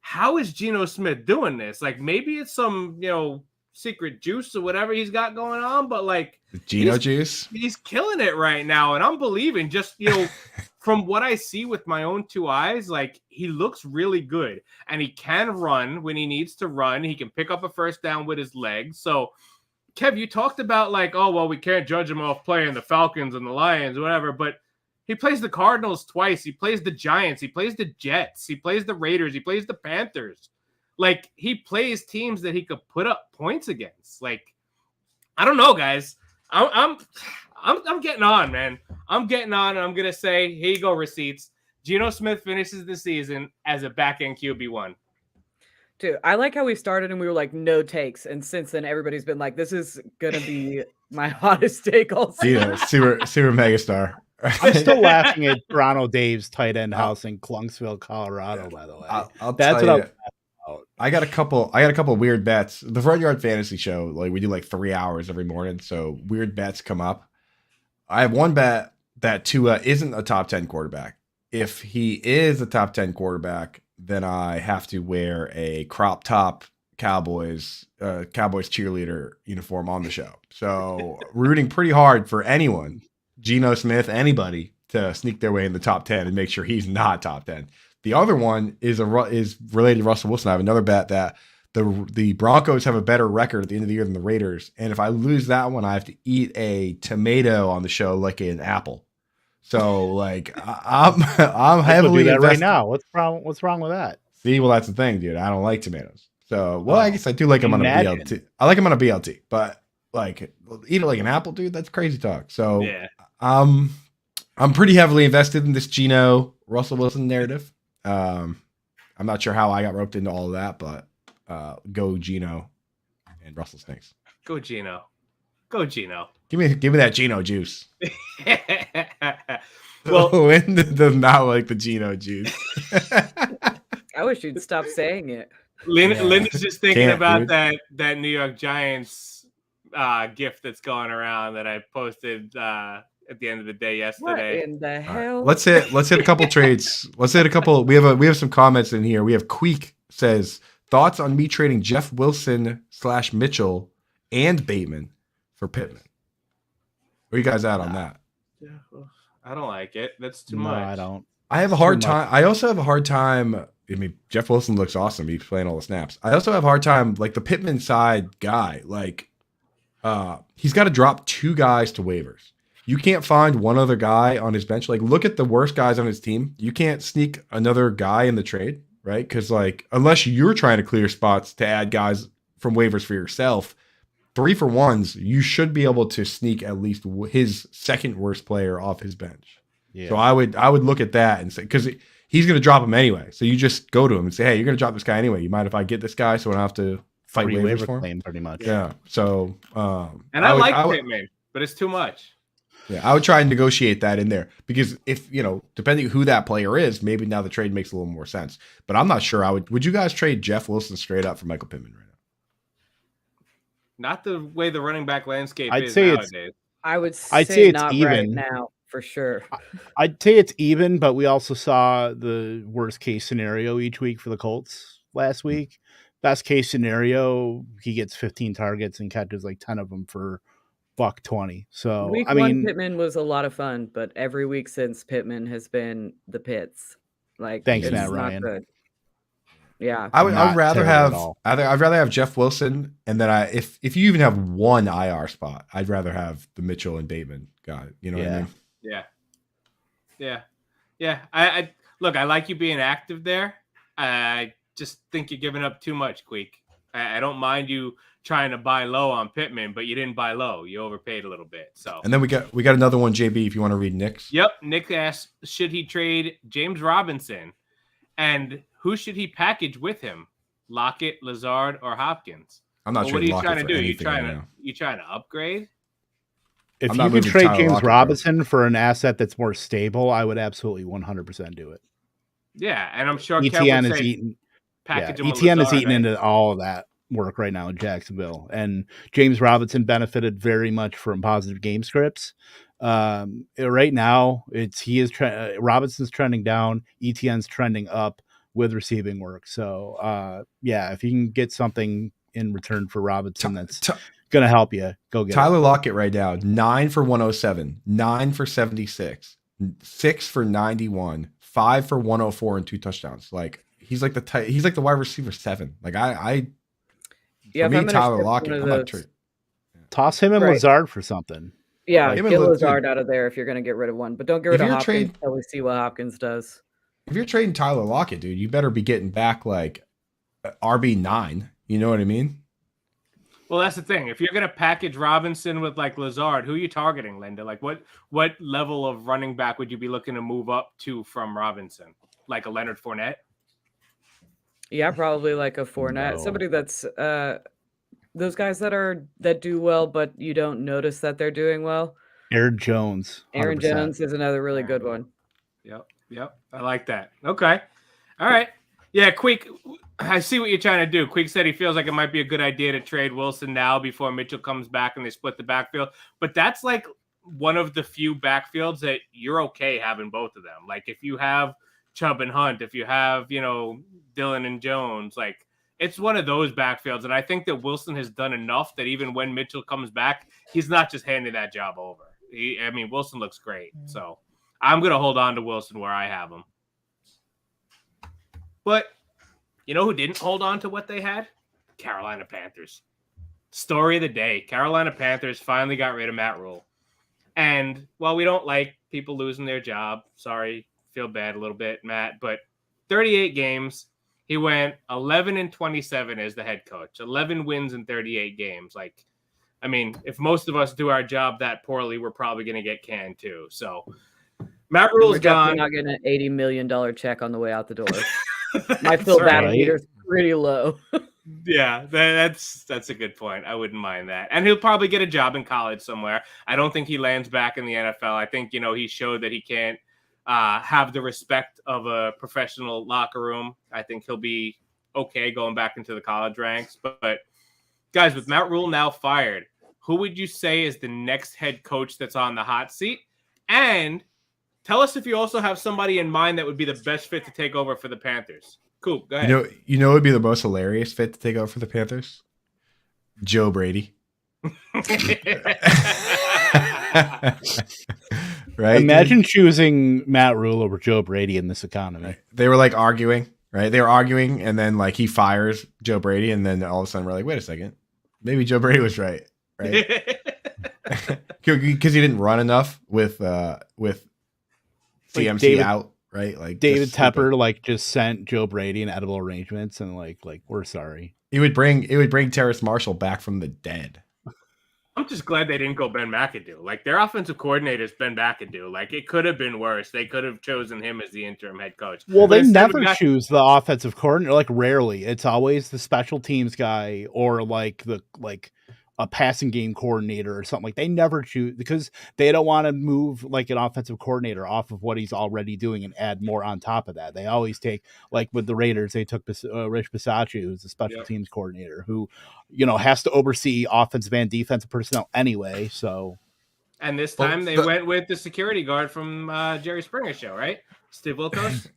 how is Geno Smith doing this? Like, maybe it's some, secret juice or whatever he's got going on, but like Geno juice. He's killing it right now. And I'm believing just, from what I see with my own 2 eyes, like he looks really good, and he can run when he needs to run. He can pick up a first down with his legs. So Kev, you talked about like, oh, well, we can't judge him off playing the Falcons and the Lions, whatever, but he plays the Cardinals twice. He plays the Giants. He plays the Jets. He plays the Raiders. He plays the Panthers. Like, he plays teams that he could put up points against. Like, I don't know, guys. I'm getting on, man. I'm getting on, and I'm gonna say, here you go, receipts. Geno Smith finishes the season as a back-end QB1. Dude, I like how we started and we were like, no takes. And since then, everybody's been like, this is going to be my hottest take all season. Super megastar. I'm still laughing at Toronto Dave's tight end house in Clunksville, Colorado, by the way. I'll That's tell what you, I'm about. I got a couple weird bets. The Front Yard Fantasy Show, like we do like 3 hours every morning, so weird bets come up. I have one bet that Tua isn't a top 10 quarterback. If he is a top 10 quarterback, then I have to wear a crop top Cowboys cheerleader uniform on the show. So rooting pretty hard for anyone, Geno Smith, anybody, to sneak their way in the top 10 and make sure he's not top 10. The other one is related to Russell Wilson. I have another bet that the Broncos have a better record at the end of the year than the Raiders. And if I lose that one, I have to eat a tomato on the show like an apple. So like I'm heavily do that right invested. now. What's wrong with that? See, well, that's the thing, dude. I don't like tomatoes. So, well, I guess I do like them on a Imagine. BLT. I like them on a BLT, but like eat it like an apple, dude. That's crazy talk. So, Yeah. I'm pretty heavily invested in this Geno Russell Wilson narrative. I'm not sure how I got roped into all of that, but go Geno and Russell stinks. Go Geno. Go Geno. Give me that Geno juice. Well, Lynn does not like the Geno juice. I wish you'd stop saying it. Lynn is just thinking Can't, about dude. that New York Giants gift that's going around that I posted at the end of the day What yesterday. in the All hell? right. Let's hit a couple trades. Let's hit a couple. We have some comments in here. We have Queek says thoughts on me trading Jeff Wilson / Mitchell and Bateman for Pittman. Where you guys at on that? Yeah, I don't like it. That's too No, much. I don't. I have a hard time. I also have a hard time. I mean, Jeff Wilson looks awesome. He's playing all the snaps. I also have a hard time, like the Pittman side guy. Like, he's got to drop 2 guys to waivers. You can't find one other guy on his bench. Like, look at the worst guys on his team. You can't sneak another guy in the trade, right? Because like, unless you're trying to clear spots to add guys from waivers for yourself, 3-for-1s, you should be able to sneak at least his second worst player off his bench. Yeah. So I would look at that and say, because he's going to drop him anyway. So you just go to him and say, hey, you're going to drop this guy anyway. You mind if I get this guy so I don't have to fight Free waivers waiver for him? claim, pretty much. Yeah. So and I like Pittman, but it's too much. Yeah, I would try and negotiate that in there because if, depending who that player is, maybe now the trade makes a little more sense. But I'm not sure. Would you guys trade Jeff Wilson straight up for Michael Pittman right now? Not the way the running back landscape I'd is say nowadays. I'd say say it's not even. right now for sure. I'd say it's even, but we also saw the worst case scenario each week for the Colts last week. Best case scenario, he gets 15 targets and catches like 10 of them for $120. So Week one, Pittman was a lot of fun, but every week since Pittman has been the pits. Like, thanks, it's Matt not Ryan. good. Yeah, I'd rather terrible have I'd rather have Jeff Wilson, and then if you even have one IR spot, I'd rather have the Mitchell and Bateman guy. You know what I mean? Yeah. I look. I like you being active there. I just think you're giving up too much, Queek. I don't mind you trying to buy low on Pittman, but you didn't buy low. You overpaid a little bit. So, and then we got another one, JB. If you want to read Nick's. Yep. Nick asked, should he trade James Robinson, and who should he package with him? Lockett, Lazard, or Hopkins? I'm not What sure. are you trying to do? You trying to upgrade? If I'm you not could moving trade Tyler James Lockett, bro. Robinson for an asset that's more stable, I would absolutely 100% do it. Yeah, and I'm sure ETN Kev would is say eating. package him with ETN is Lazard, eating into all of that work right now in Jacksonville, and James Robinson benefited very much from positive game scripts. Right now, Robinson's trending down, ETN's trending up with receiving work. So, if you can get something in return for Robinson, that's going to help you. Go get Tyler Lockett right now, 9 for 107, 9 for 76, 6 for 91, 5 for 104, and 2 touchdowns. Like he's like the wide receiver 7. Like for me, Tyler Lockett, I'm not trading. Toss him and Lazard for something. Yeah, get Lazard out of there if you're going to get rid of one, but don't get rid of Hopkins until we see what Hopkins does. If you're trading Tyler Lockett, dude, you better be getting back like RB9. You know what I mean? Well, that's the thing. If you're going to package Robinson with like Lazard, who are you targeting, Linda? Like what level of running back would you be looking to move up to from Robinson? Like a Leonard Fournette? Yeah, probably like a Fournette. No. Somebody that's those guys that do well, but you don't notice that they're doing well. Aaron Jones. 100%. Aaron Jones is another really good one. Yep. I like that. Okay. All right. Yeah, Queek, I see what you're trying to do. Queek said he feels like it might be a good idea to trade Wilson now before Mitchell comes back and they split the backfield. But that's like one of the few backfields that you're okay having both of them. Like if you have Chubb and Hunt, if you have, Dillon and Jones, like it's one of those backfields. And I think that Wilson has done enough that even when Mitchell comes back, he's not just handing that job over. Wilson looks great. So I'm going to hold on to Wilson where I have him. But you know who didn't hold on to what they had? Carolina Panthers. Story of the day. Carolina Panthers finally got rid of Matt Rule. And while we don't like people losing their job, sorry, feel bad a little bit, Matt, but 38 games, he went 11-27 as the head coach. 11 wins in 38 games. If most of us do our job that poorly, we're probably going to get canned too. So Matt Rule's gone. We're not getting an $80 million check on the way out the door. My Phil Battle meter's pretty low. Yeah, that's a good point. I wouldn't mind that. And he'll probably get a job in college somewhere. I don't think he lands back in the NFL. I think, he showed that he can't have the respect of a professional locker room. I think he'll be okay going back into the college ranks. But guys, with Matt Rule now fired, who would you say is the next head coach that's on the hot seat? And tell us if you also have somebody in mind that would be the best fit to take over for the Panthers. Cool. Go ahead. You know, would be the most hilarious fit to take over for the Panthers? Joe Brady. Right? Imagine choosing Matt Rule over Joe Brady in this economy. They were like arguing, right? They were arguing, and then like he fires Joe Brady, and then all of a sudden we're like, wait a second, maybe Joe Brady was right? Because he didn't run enough with CMC out, right? Like David Tepper just sent Joe Brady in edible arrangements, and like we're sorry. It would bring Terrace Marshall back from the dead. I'm just glad they didn't go Ben McAdoo. Like, their offensive coordinator's Ben McAdoo. Like, it could have been worse. They could have chosen him as the interim head coach. Well, But they instead never we got- choose the offensive coordinator. Like, rarely. It's always the special teams guy or like a passing game coordinator or something. Like, they never choose because they don't want to move like an offensive coordinator off of what he's already doing and add more on top of that. They always take, like with the Raiders, they took Rich Bisaccia, who's the special teams coordinator, who, has to oversee offensive and defensive personnel anyway. So, and this time they went with the security guard from Jerry Springer show, right? Steve Wilkos.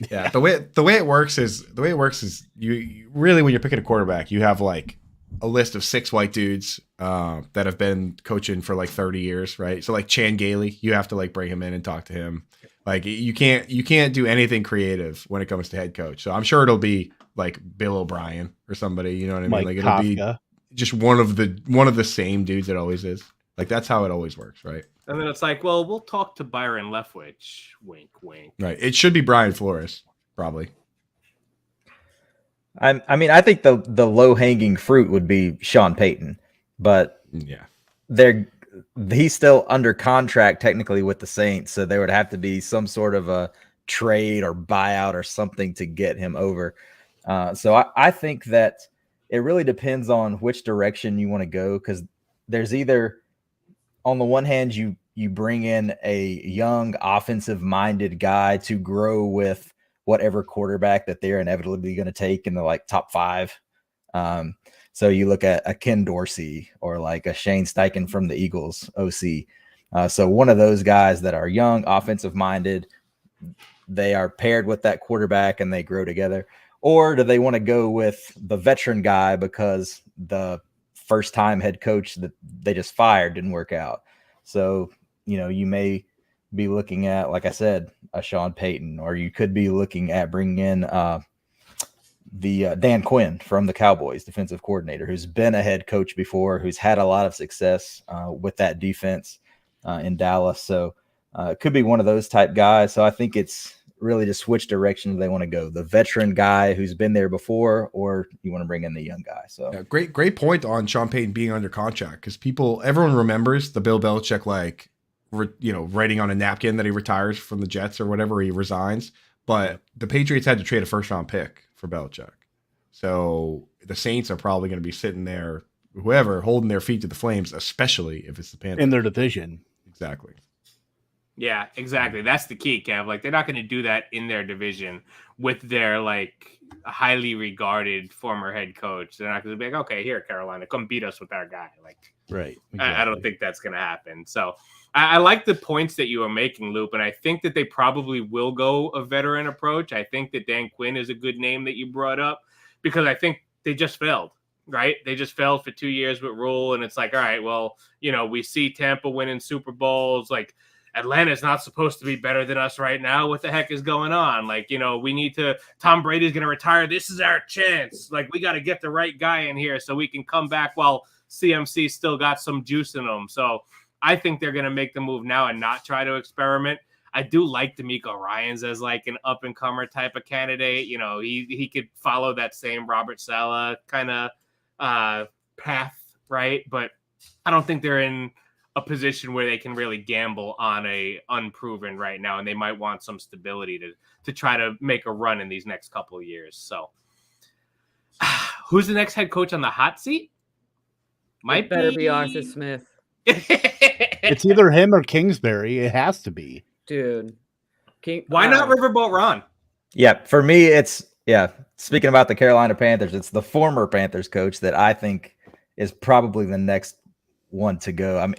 Yeah, the way it works is you really, when you're picking a quarterback, you have like a list of 6 white dudes that have been coaching for like 30 years, right? So like Chan Gailey, you have to like bring him in and talk to him. Like you can't do anything creative when it comes to head coach. So I'm sure it'll be like Bill O'Brien or somebody, you know what I mean? Mike Like it'll Kafka. be just one of the same dudes it always is. Like that's how it always works, right? And then it's like, well, we'll talk to Byron Leftwich. Wink, wink. Right. It should be Brian Flores, probably. I mean, I think the low hanging fruit would be Sean Payton, but yeah, he's still under contract technically with the Saints, so there would have to be some sort of a trade or buyout or something to get him over. So I think that it really depends on which direction you want to go, because there's either, on the one hand, you bring in a young offensive minded guy to grow with whatever quarterback that they're inevitably going to take in the like top 5. So you look at a Ken Dorsey or like a Shane Steichen from the Eagles OC. So one of those guys that are young, offensive minded, they are paired with that quarterback and they grow together. Or do they want to go with the veteran guy because the first time head coach that they just fired didn't work out? So, you may be looking at, like I said, a Sean Payton, or you could be looking at bringing in the Dan Quinn from the Cowboys, defensive coordinator, who's been a head coach before, who's had a lot of success with that defense in Dallas. So it could be one of those type guys. So I think it's really just which direction they want to go. The veteran guy who's been there before, or you want to bring in the young guy. So yeah, great point on Sean Payton being under contract, because everyone remembers the Bill Belichick, like, writing on a napkin that he retires from the Jets or whatever, he resigns. But the Patriots had to trade a first-round pick for Belichick. So the Saints are probably going to be sitting there, whoever, holding their feet to the flames, especially if it's the Panthers. In their division. Exactly. Yeah, exactly. That's the key, Kev. Like, they're not going to do that in their division with their, like, highly regarded former head coach. They're not going to be like, okay, here, Carolina, come beat us with our guy. Like, right. Exactly. I don't think that's going to happen. So I like the points that you are making, Loop, and I think that they probably will go a veteran approach. I think that Dan Quinn is a good name that you brought up, because I think they just failed, right? They just failed for 2 years with Rule, and it's like, all right, well, we see Tampa winning Super Bowls. Like, Atlanta's not supposed to be better than us right now. What the heck is going on? Like, we need to – Tom Brady's going to retire. This is our chance. Like, we got to get the right guy in here so we can come back while CMC still got some juice in them. So I think they're going to make the move now and not try to experiment. I do like D'Amico Ryans as like an up-and-comer type of candidate. He could follow that same Robert Saleh kind of path, right? But I don't think they're in a position where they can really gamble on a unproven right now, and they might want some stability to try to make a run in these next couple of years. So who's the next head coach on the hot seat? Might better be Arthur Smith. It's either him or Kingsbury. It has to be. Dude. Why not Riverboat Ron? Yeah, for me, speaking about the Carolina Panthers, it's the former Panthers coach that I think is probably the next one to go. I mean,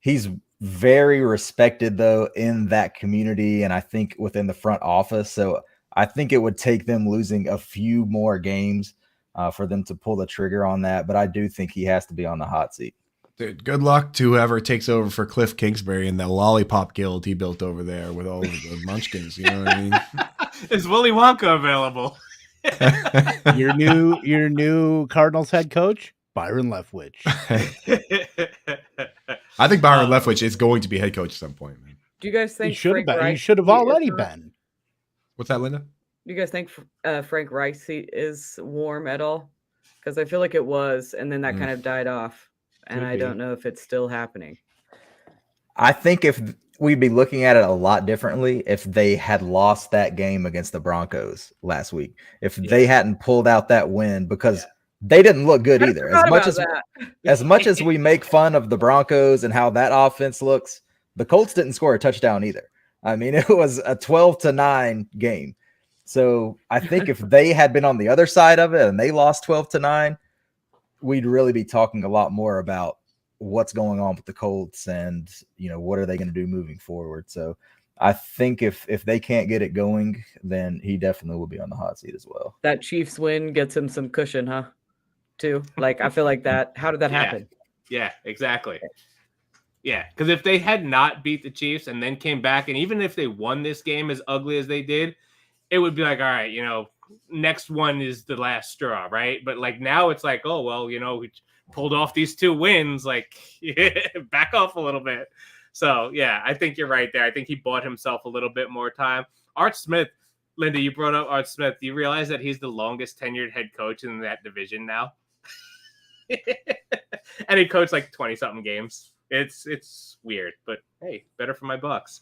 he's very respected, though, in that community, and I think within the front office. So I think it would take them losing a few more games for them to pull the trigger on that. But I do think he has to be on the hot seat. Dude, good luck to whoever takes over for Cliff Kingsbury and the lollipop guild he built over there with all of the munchkins. You know what I mean? Is Willy Wonka available? Your new Cardinals head coach, Byron Leftwich. I think Byron Leftwich is going to be head coach at some point, man. Do you guys think he should have been? He should have already been. What's that, Linda? Do you guys think Frank Reich seat is warm at all? Because I feel like it was, and then that kind of died off. and I don't know if it's still happening. I think if we'd be looking at it a lot differently if they had lost that game against the Broncos last week. If they hadn't pulled out that win, because they didn't look good either. As much as we make fun of the Broncos and how that offense looks, the Colts didn't score a touchdown either. I mean, it was a 12-9 game. So I think if they had been on the other side of it and they lost 12-9, we'd really be talking a lot more about what's going on with the Colts and, you know, what are they going to do moving forward. So I think if they can't get it going, then he definitely will be on the hot seat as well. That Chiefs win gets him some cushion, huh? Too. Like, I feel like that. How did that happen? Yeah, exactly. Yeah, because if they had not beat the Chiefs and then came back, and even if they won this game as ugly as they did, it would be like, all right, you know, next one is the last straw, right? But like now it's like, oh, well, you know, we pulled off these 2 wins, like back off a little bit. So, yeah, I think you're right there. I think he bought himself a little bit more time. Art Smith, Linda, you brought up Art Smith. Do you realize that he's the longest tenured head coach in that division now? And he coached like 20-something games. It's weird, but hey, better for my Bucks.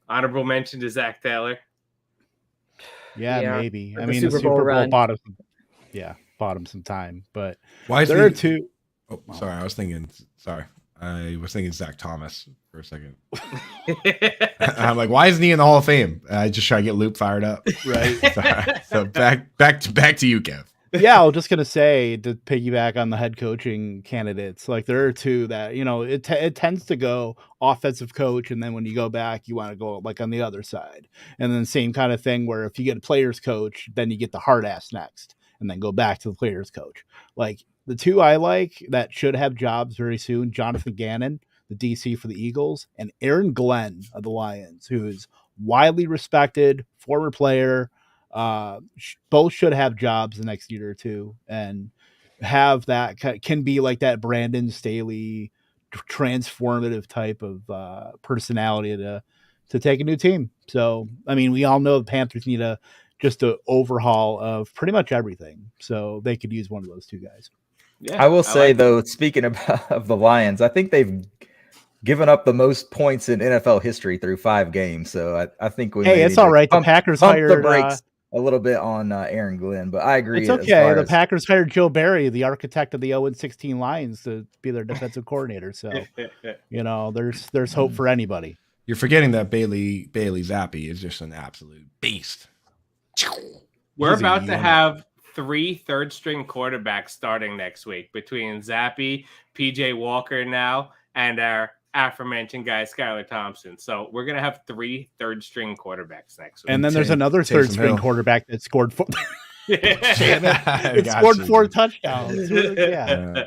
Honorable mention to Zach Taylor. Yeah, maybe. I The mean, Super the Super Bowl Bowl run. bought him some time, but Why is there are he? two. Oh, sorry. I was thinking Zach Thomas for a second. I'm like, why isn't he in the Hall of Fame? I just try to get Loop fired up. Right. So back to you, Kev. Yeah, I was just gonna say, to piggyback on the head coaching candidates, like there are two that, you know, it tends to go offensive coach, and then when you go back, you want to go like on the other side, and then same kind of thing where if you get a players coach, then you get the hard ass next, and then go back to the players coach. Like the two I like that should have jobs very soon: Jonathan Gannon, the DC for the Eagles, and Aaron Glenn of the Lions, who is widely respected, former player. Both should have jobs the next year or two, and have that can be like that Brandon Staley transformative type of personality to take a new team. So, I mean, we all know the Panthers need just an overhaul of pretty much everything. So they could use one of those two guys. Yeah, I will say though, speaking of the Lions, I think they've given up the most points in NFL history through 5 games. So I think it's all right. The Packers hired the brakes a little bit on Aaron Glenn, but I agree. It's okay. The Packers hired Joe Barry, the architect of the 0-16 Lions, to be their defensive coordinator. So, you know, there's hope for anybody. You're forgetting that Bailey Zappi is just an absolute beast. We're about to have 3 third-string quarterbacks starting next week between Zappi, PJ Walker now, and our aforementioned guy Skylar Thompson. So we're gonna have 3 third-string quarterbacks next week. And then there's another third-string quarterback that scored 4. It scored 4 touchdowns. Yeah.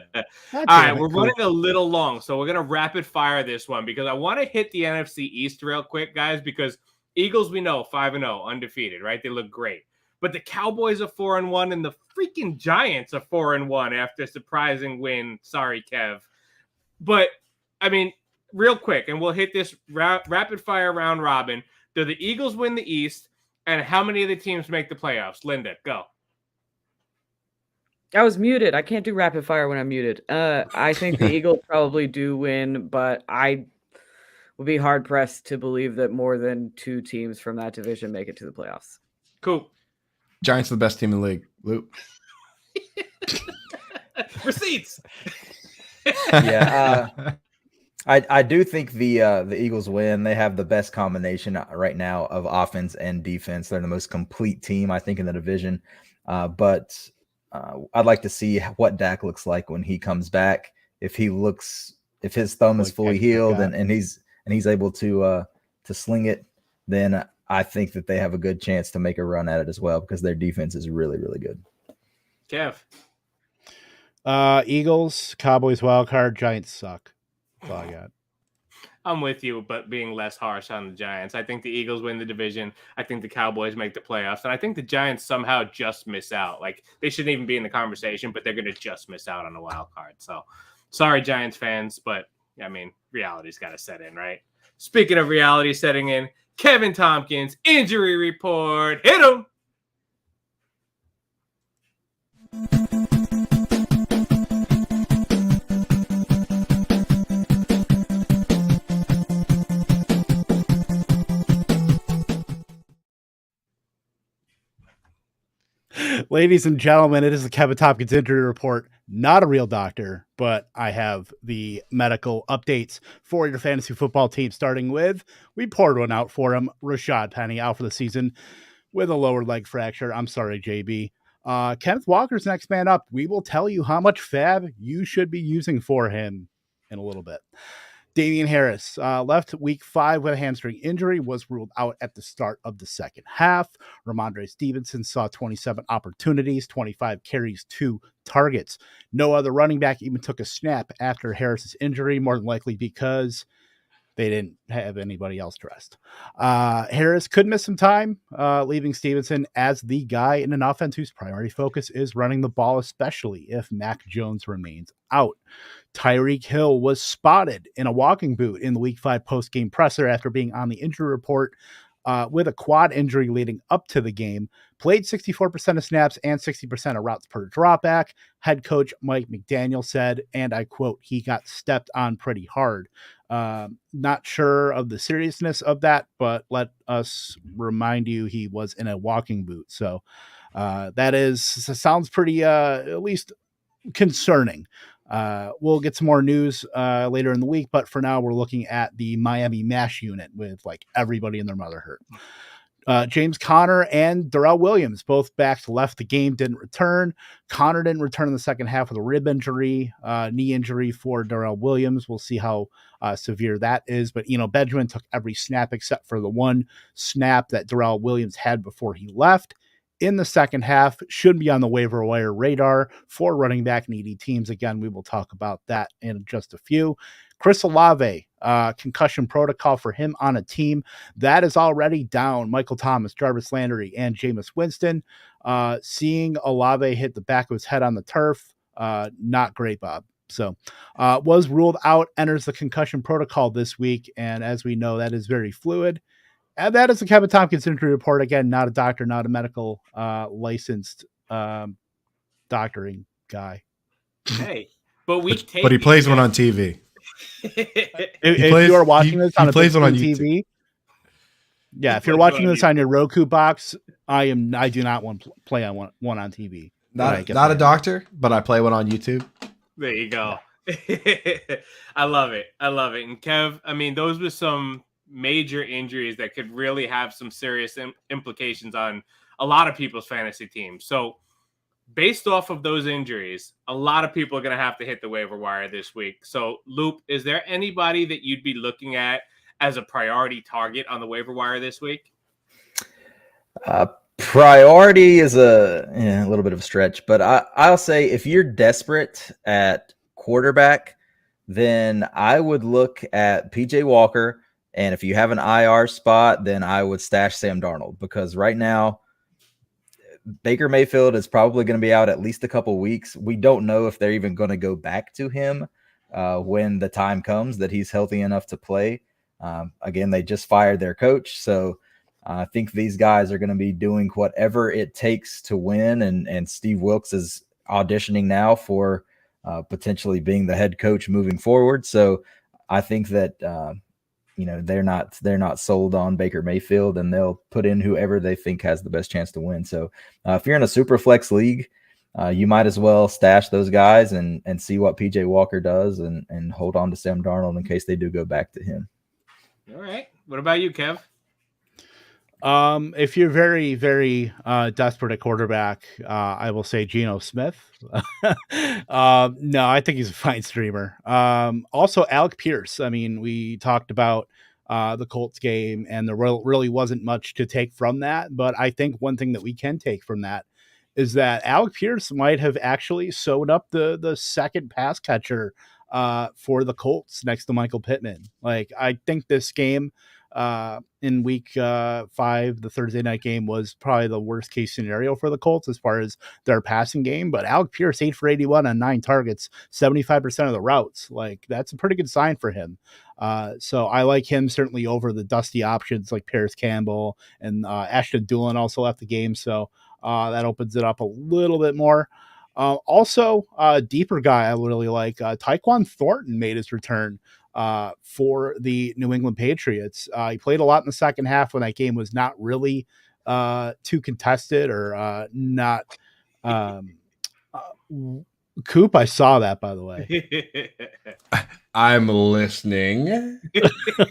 All right, we're running a little long, so we're gonna rapid fire this one because I want to hit the NFC East real quick, guys. Because Eagles, we know 5-0, undefeated, right? They look great. But the Cowboys are 4-1, and the freaking Giants are 4-1 after a surprising win. Sorry, Kev. But I mean, real quick, and we'll hit this rapid fire round robin. Do the Eagles win the East, and how many of the teams make the playoffs? Linda, go. I was muted. I can't do rapid fire when I'm muted. I think the Eagles probably do win, but I would be hard pressed to believe that more than 2 teams from that division make it to the playoffs. Cool. Giants are the best team in the league. Luke. Receipts. Yeah. I do think the Eagles win. They have the best combination right now of offense and defense. They're the most complete team, I think, in the division. But I'd like to see what Dak looks like when he comes back. If his thumb is fully healed and he's able to sling it, then I think that they have a good chance to make a run at it as well because their defense is really, really good. Kev. Eagles, Cowboys wild card, Giants suck. That's all I got. I'm with you, but being less harsh on the Giants. I think the Eagles win the division. I think the Cowboys make the playoffs. And I think the Giants somehow just miss out. Like, they shouldn't even be in the conversation, but they're going to just miss out on the wild card. So, sorry, Giants fans, but, I mean, reality's got to set in, right? Speaking of reality setting in, Kevin Tompkins, injury report. Hit him! Ladies and gentlemen, it is the Kevin Tompkins injury report. Not a real doctor, but I have the medical updates for your fantasy football team, starting with, we poured one out for him, Rashad Penny, out for the season with a lower leg fracture. I'm sorry, JB. Kenneth Walker's next man up. We will tell you how much fab you should be using for him in a little bit. Damien Harris left week 5 with a hamstring injury, was ruled out at the start of the second half. Ramondre Stevenson saw 27 opportunities, 25 carries, 2 targets. No other running back even took a snap after Harris's injury, more than likely because they didn't have anybody else dressed. Harris could miss some time, leaving Stevenson as the guy in an offense whose primary focus is running the ball, especially if Mac Jones remains out. Tyree Kill was spotted in a walking boot in the week 5 post-game presser after being on the injury report with a quad injury leading up to the game. Played 64% of snaps and 60% of routes per dropback. Head coach Mike McDaniel said, and I quote, he got stepped on pretty hard. Not sure of the seriousness of that, but let us remind you he was in a walking boot. So sounds pretty at least concerning. We'll get some more news later in the week, but for now we're looking at the Miami MASH unit with like everybody and their mother hurt. James Conner and Darrell Williams, both backs left the game, didn't return. Conner didn't return in the second half with a rib injury, knee injury for Darrell Williams. We'll see how severe that is. But, Benjamin took every snap except for the one snap that Darrell Williams had before he left. In the second half, should be on the waiver wire radar for running back needy teams. Again, we will talk about that in just a few. Chris Olave, concussion protocol for him on a team that is already down Michael Thomas, Jarvis Landry, and Jameis Winston. Seeing Olave hit the back of his head on the turf, not great, Bob. So was ruled out, enters the concussion protocol this week, and as we know, that is very fluid. And that is the Kevin Tompkins injury report. Again, not a doctor, not a medical licensed doctoring guy. Hey, but but he plays one on TV. If you are watching this on a plays one on TV, yeah, if you're watching this on your Roku box, I do not want to play on one on TV. Not a doctor, but I play one on YouTube. There you go. I love it. And Kev, I mean, those were some major injuries that could really have some serious implications on a lot of people's fantasy teams. So based off of those injuries, a lot of people are going to have to hit the waiver wire this week. So Loop, is there anybody that you'd be looking at as a priority target on the waiver wire this week? Priority is a little bit of a stretch, but I'll say if you're desperate at quarterback, then I would look at PJ Walker. And if you have an IR spot, then I would stash Sam Darnold, because right now Baker Mayfield is probably going to be out at least a couple weeks. We don't know if they're even going to go back to him when the time comes that he's healthy enough to play. Again, they just fired their coach. So I think these guys are going to be doing whatever it takes to win. And Steve Wilkes is auditioning now for potentially being the head coach moving forward. So I think that, they're not sold on Baker Mayfield, and they'll put in whoever they think has the best chance to win. So if you're in a super flex league, you might as well stash those guys and see what PJ Walker does and hold on to Sam Darnold in case they do go back to him. All right. What about you, Kev? If you're very, very desperate at quarterback, I will say Geno Smith. No, I think he's a fine streamer. Also Alec Pierce. I mean, we talked about the Colts game, and there really wasn't much to take from that. But I think one thing that we can take from that is that Alec Pierce might have actually sewed up the second pass catcher for the Colts next to Michael Pittman. Like, I think this game in week 5, the Thursday night game, was probably the worst case scenario for the Colts as far as their passing game. But Alec Pierce, 8 for 81 on 9 targets, 75% of the routes. Like, that's a pretty good sign for him. So I like him certainly over the dusty options like Paris Campbell, and Ashton Dulin also left the game. So that opens it up a little bit more. Also, deeper guy I really like, Taekwon Thornton made his return for the New England Patriots. He played a lot in the second half when that game was not really too contested, or not Um, Coop, I saw that, by the way. I'm listening.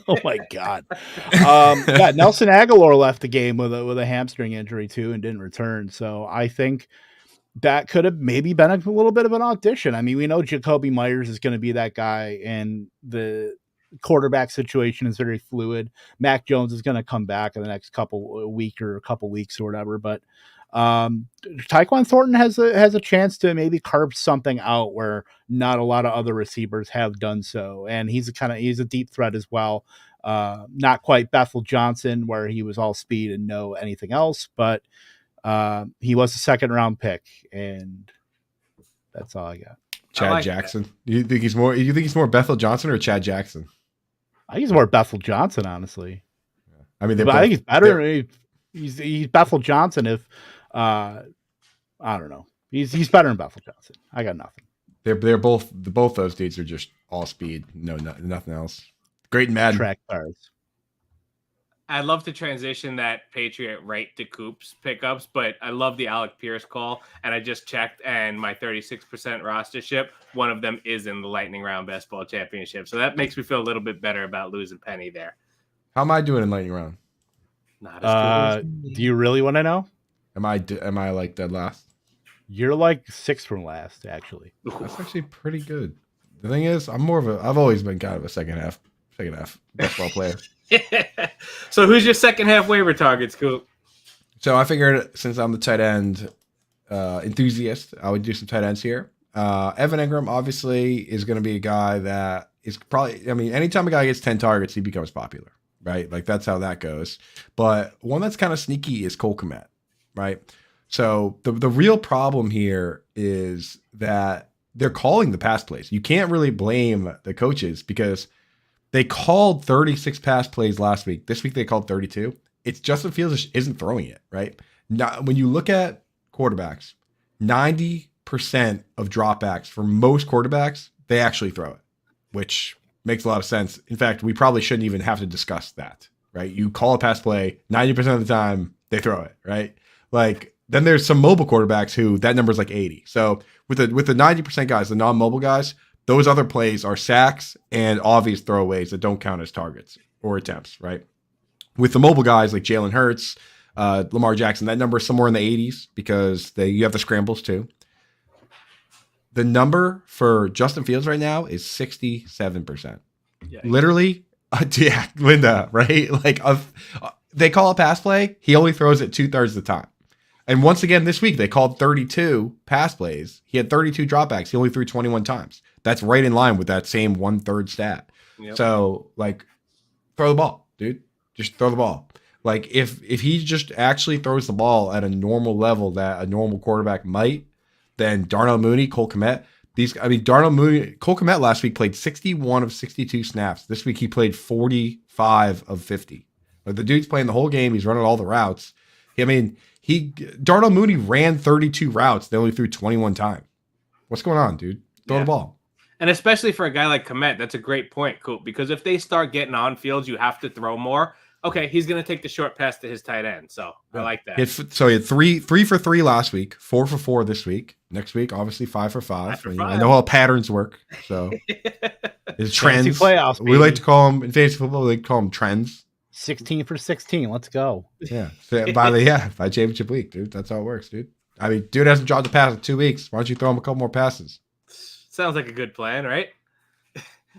Oh my god. Yeah, Nelson Aguilar left the game with a hamstring injury too and didn't return. So I think that could have maybe been a little bit of an audition. I mean, we know Jacoby Myers is going to be that guy, and the quarterback situation is very fluid. Mac Jones is going to come back in the next couple weeks or whatever, but Taekwon Thornton has a chance to maybe carve something out where not a lot of other receivers have done so, and he's a deep threat as well. Not quite Bethel Johnson where he was all speed and no anything else, but he was a second round pick, and that's all I got. Chad Jackson. You think he's more Bethel Johnson or Chad Jackson? I think he's more Bethel Johnson, honestly. I mean, I think he's better. He's Bethel Johnson. If I don't know, he's better than Bethel Johnson. I got nothing. They're both those dudes are just all speed. No, nothing else. Great and Madden. Track stars. I'd love to transition that Patriot right to Coop's pickups, but I love the Alec Pierce call, and I just checked, and my 36% rostership, one of them is in the Lightning Round Best Ball Championship. So that makes me feel a little bit better about losing Penny there. How am I doing in Lightning Round? Not as good as do you really want to know? Am I like dead last? You're like 6th from last, actually. That's actually pretty good. The thing is, I've always been kind of a second half best ball player. So who's your second half waiver targets, Coop? So I figured since I'm the tight end enthusiast, I would do some tight ends here. Evan Engram obviously is going to be a guy that is probably, I mean, anytime a guy gets 10 targets, he becomes popular, right? Like that's how that goes. But one that's kind of sneaky is Cole Kmet, right? So the real problem here is that they're calling the pass plays. You can't really blame the coaches because they called 36 pass plays last week. This week they called 32. It's Justin Fields isn't throwing it, right? Now, when you look at quarterbacks, 90% of dropbacks for most quarterbacks, they actually throw it, which makes a lot of sense. In fact, we probably shouldn't even have to discuss that, right? You call a pass play, 90% of the time they throw it, right? Like then there's some mobile quarterbacks who that number is like 80. So with the 90% guys, the non-mobile guys, those other plays are sacks and obvious throwaways that don't count as targets or attempts, right? With the mobile guys like Jalen Hurts, Lamar Jackson, that number is somewhere in the 80s because you have the scrambles too. The number for Justin Fields right now is 67%. Yeah. Literally, yeah, Linda, right? Like they call a pass play, he only throws it 2/3 of the time. And once again, this week, they called 32 pass plays. He had 32 dropbacks. He only threw 21 times. That's right in line with that same 1/3 stat. Yep. So, like, throw the ball, dude. Just throw the ball. Like, if he just actually throws the ball at a normal level that a normal quarterback might, then Darnell Mooney, Cole Kmet, Cole Kmet last week played 61 of 62 snaps. This week, he played 45 of 50. Like, the dude's playing the whole game. He's running all the routes. Darnell Mooney ran 32 routes. They only threw 21 times. What's going on, dude? Throw the ball. And especially for a guy like Kmet, that's a great point, Coop, because if they start getting on fields, you have to throw more. Okay, he's going to take the short pass to his tight end. So I like that. So he had three for 3 last week, 4 for 4 this week. Next week, obviously 5 for 5. I know how patterns work. So it's trends. Playoffs, we like to call them in fantasy football. We like to call them trends. 16 for 16. Let's go. Yeah. By championship week, dude. That's how it works, dude. I mean, dude hasn't dropped a pass in 2 weeks. Why don't you throw him a couple more passes? Sounds like a good plan, right?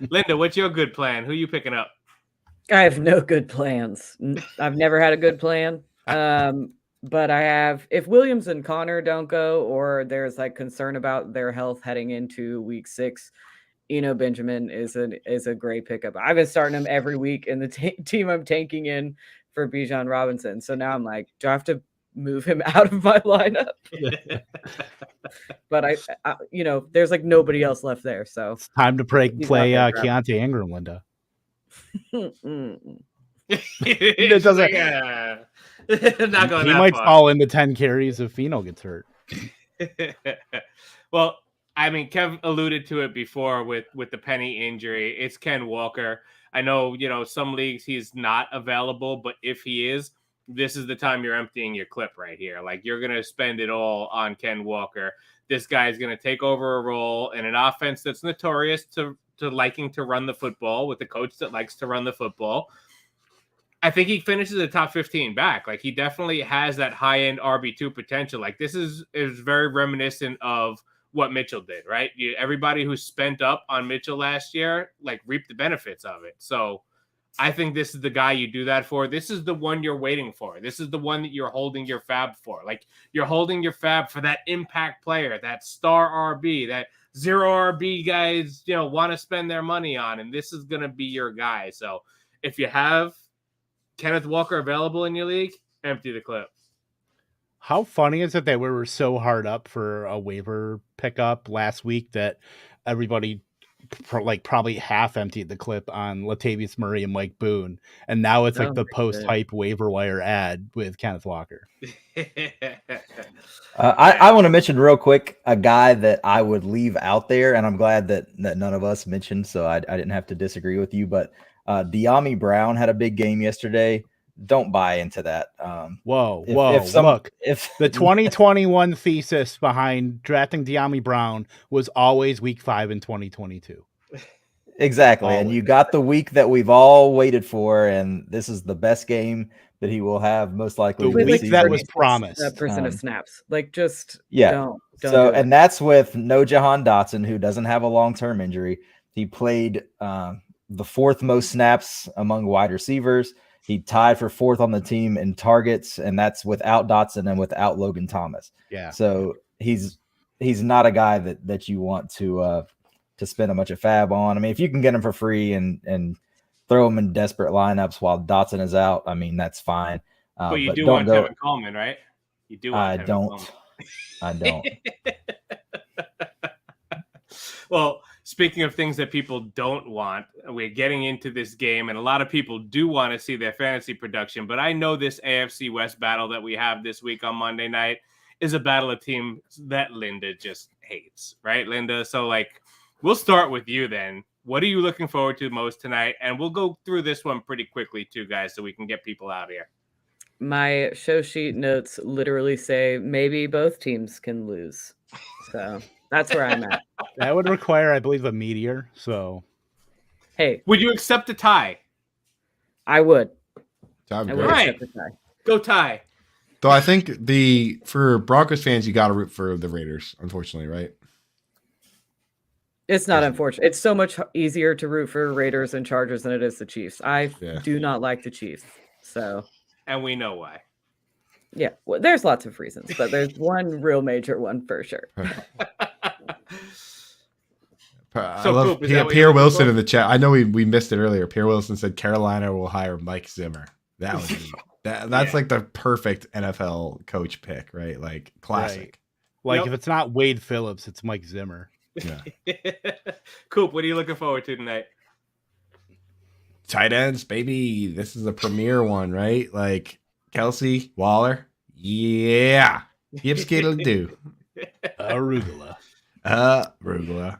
Linda, what's your good plan? Who are you picking up? I have no good plans. I've never had a good plan. But I have, if Williams and Connor don't go, or there's like concern about their health heading into week 6, Benjamin is a great pickup. I've been starting him every week in the team I'm tanking in for Bijan Robinson. So now I'm like, do I have to move him out of my lineup? But I there's like nobody else left there. So it's time to play Keontae Engram, Linda. It doesn't. Not going. He might fall into 10 carries if Fino gets hurt. Well, I mean, Kev alluded to it before with the Penny injury. It's Ken Walker. I know, some leagues he's not available, but if he is, this is the time you're emptying your clip right here. Like, you're going to spend it all on Ken Walker. This guy is going to take over a role in an offense that's notorious to liking to run the football with a coach that likes to run the football. I think he finishes a top 15 back. Like, he definitely has that high-end RB2 potential. Like, this is very reminiscent of what Mitchell did, right? Everybody who spent up on Mitchell last year, like, reaped the benefits of it. So I think this is the guy you do that for. This is the one you're waiting for. This is the one that you're holding your fab for. Like, you're holding your fab for that impact player, that star RB, that zero RB guys, want to spend their money on. And this is going to be your guy. So if you have Kenneth Walker available in your league, empty the clip. How funny is it that we were so hard up for a waiver pickup last week that everybody probably half emptied the clip on Latavius Murray and Mike Boone, and now it's like the post-hype waiver wire ad with Kenneth Walker. I want to mention real quick a guy that I would leave out there, and I'm glad that none of us mentioned, so I didn't have to disagree with you, but De'Ami Brown had a big game yesterday. Don't buy into that. Look, if the 2021 thesis behind drafting De'Ami Brown was always week 5 in 2022. Exactly. Always. And you got the week that we've all waited for, and this is the best game that he will have most likely. The week that was promised. That percent of snaps. Like, just don't so, and that's with no Jahan Dotson, who doesn't have a long-term injury. He played the 4th most snaps among wide receivers. He tied for 4th on the team in targets, and that's without Dotson and without Logan Thomas. Yeah. So he's not a guy that you want to spend a bunch of fab on. I mean, if you can get him for free and throw him in desperate lineups while Dotson is out, I mean, that's fine. But you do want Tevin Coleman, right? You do want I don't. Well, speaking of things that people don't want, we're getting into this game, and a lot of people do want to see their fantasy production. But I know this AFC West battle that we have this week on Monday night is a battle of teams that Linda just hates, right, Linda? So, we'll start with you then. What are you looking forward to most tonight? And we'll go through this one pretty quickly too, guys, so we can get people out of here. My show sheet notes literally say maybe both teams can lose. So that's where I'm at. That would require, I believe, a meteor. So, hey, would you accept a tie? I would. Right. Go tie. Though I think for Broncos fans, you got to root for the Raiders, unfortunately, right? It's not unfortunate. It's so much easier to root for Raiders and Chargers than it is the Chiefs. I do not like the Chiefs. So, and we know why. Yeah, well, there's lots of reasons, but there's one real major one for sure. I love Pierre Wilson in the chat. I know we missed it earlier. Pierre Wilson said Carolina will hire Mike Zimmer. That would be that's like the perfect NFL coach pick, right? Like classic. Right. If it's not Wade Phillips, it's Mike Zimmer. Yeah. Coop, what are you looking forward to tonight? Tight ends, baby. This is a premier one, right? Like Kelsey, Waller. Yeah. Yip skittle do. Arugula. Arugula.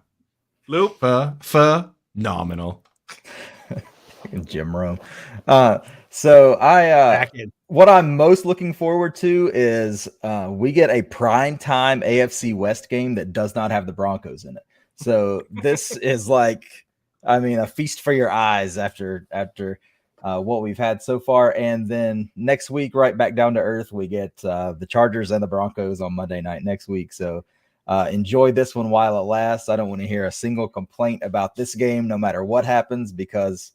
Loop. Phenomenal. Jim Rome. So what I'm most looking forward to is we get a prime time AFC West game that does not have the Broncos in it. So this is a feast for your eyes after what we've had so far. And then next week, right back down to earth, we get the Chargers and the Broncos on Monday night next week. So enjoy this one while it lasts. I don't want to hear a single complaint about this game, no matter what happens, because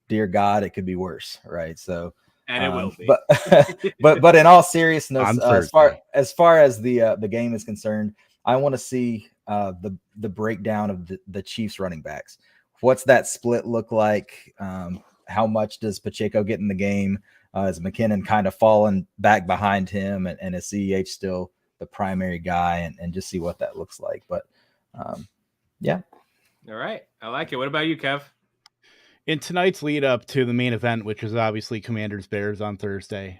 dear God, it could be worse, right? So, and it will be. But in all seriousness, as far as the game is concerned, I want to see the breakdown of the Chiefs running backs. What's that split look like? How much does Pacheco get in the game? Is McKinnon kind of falling back behind him, and is CEH still the primary guy, and just see what that looks like. But yeah. All right. I like it. What about you, Kev? In tonight's lead up to the main event, which is obviously Commanders Bears on Thursday,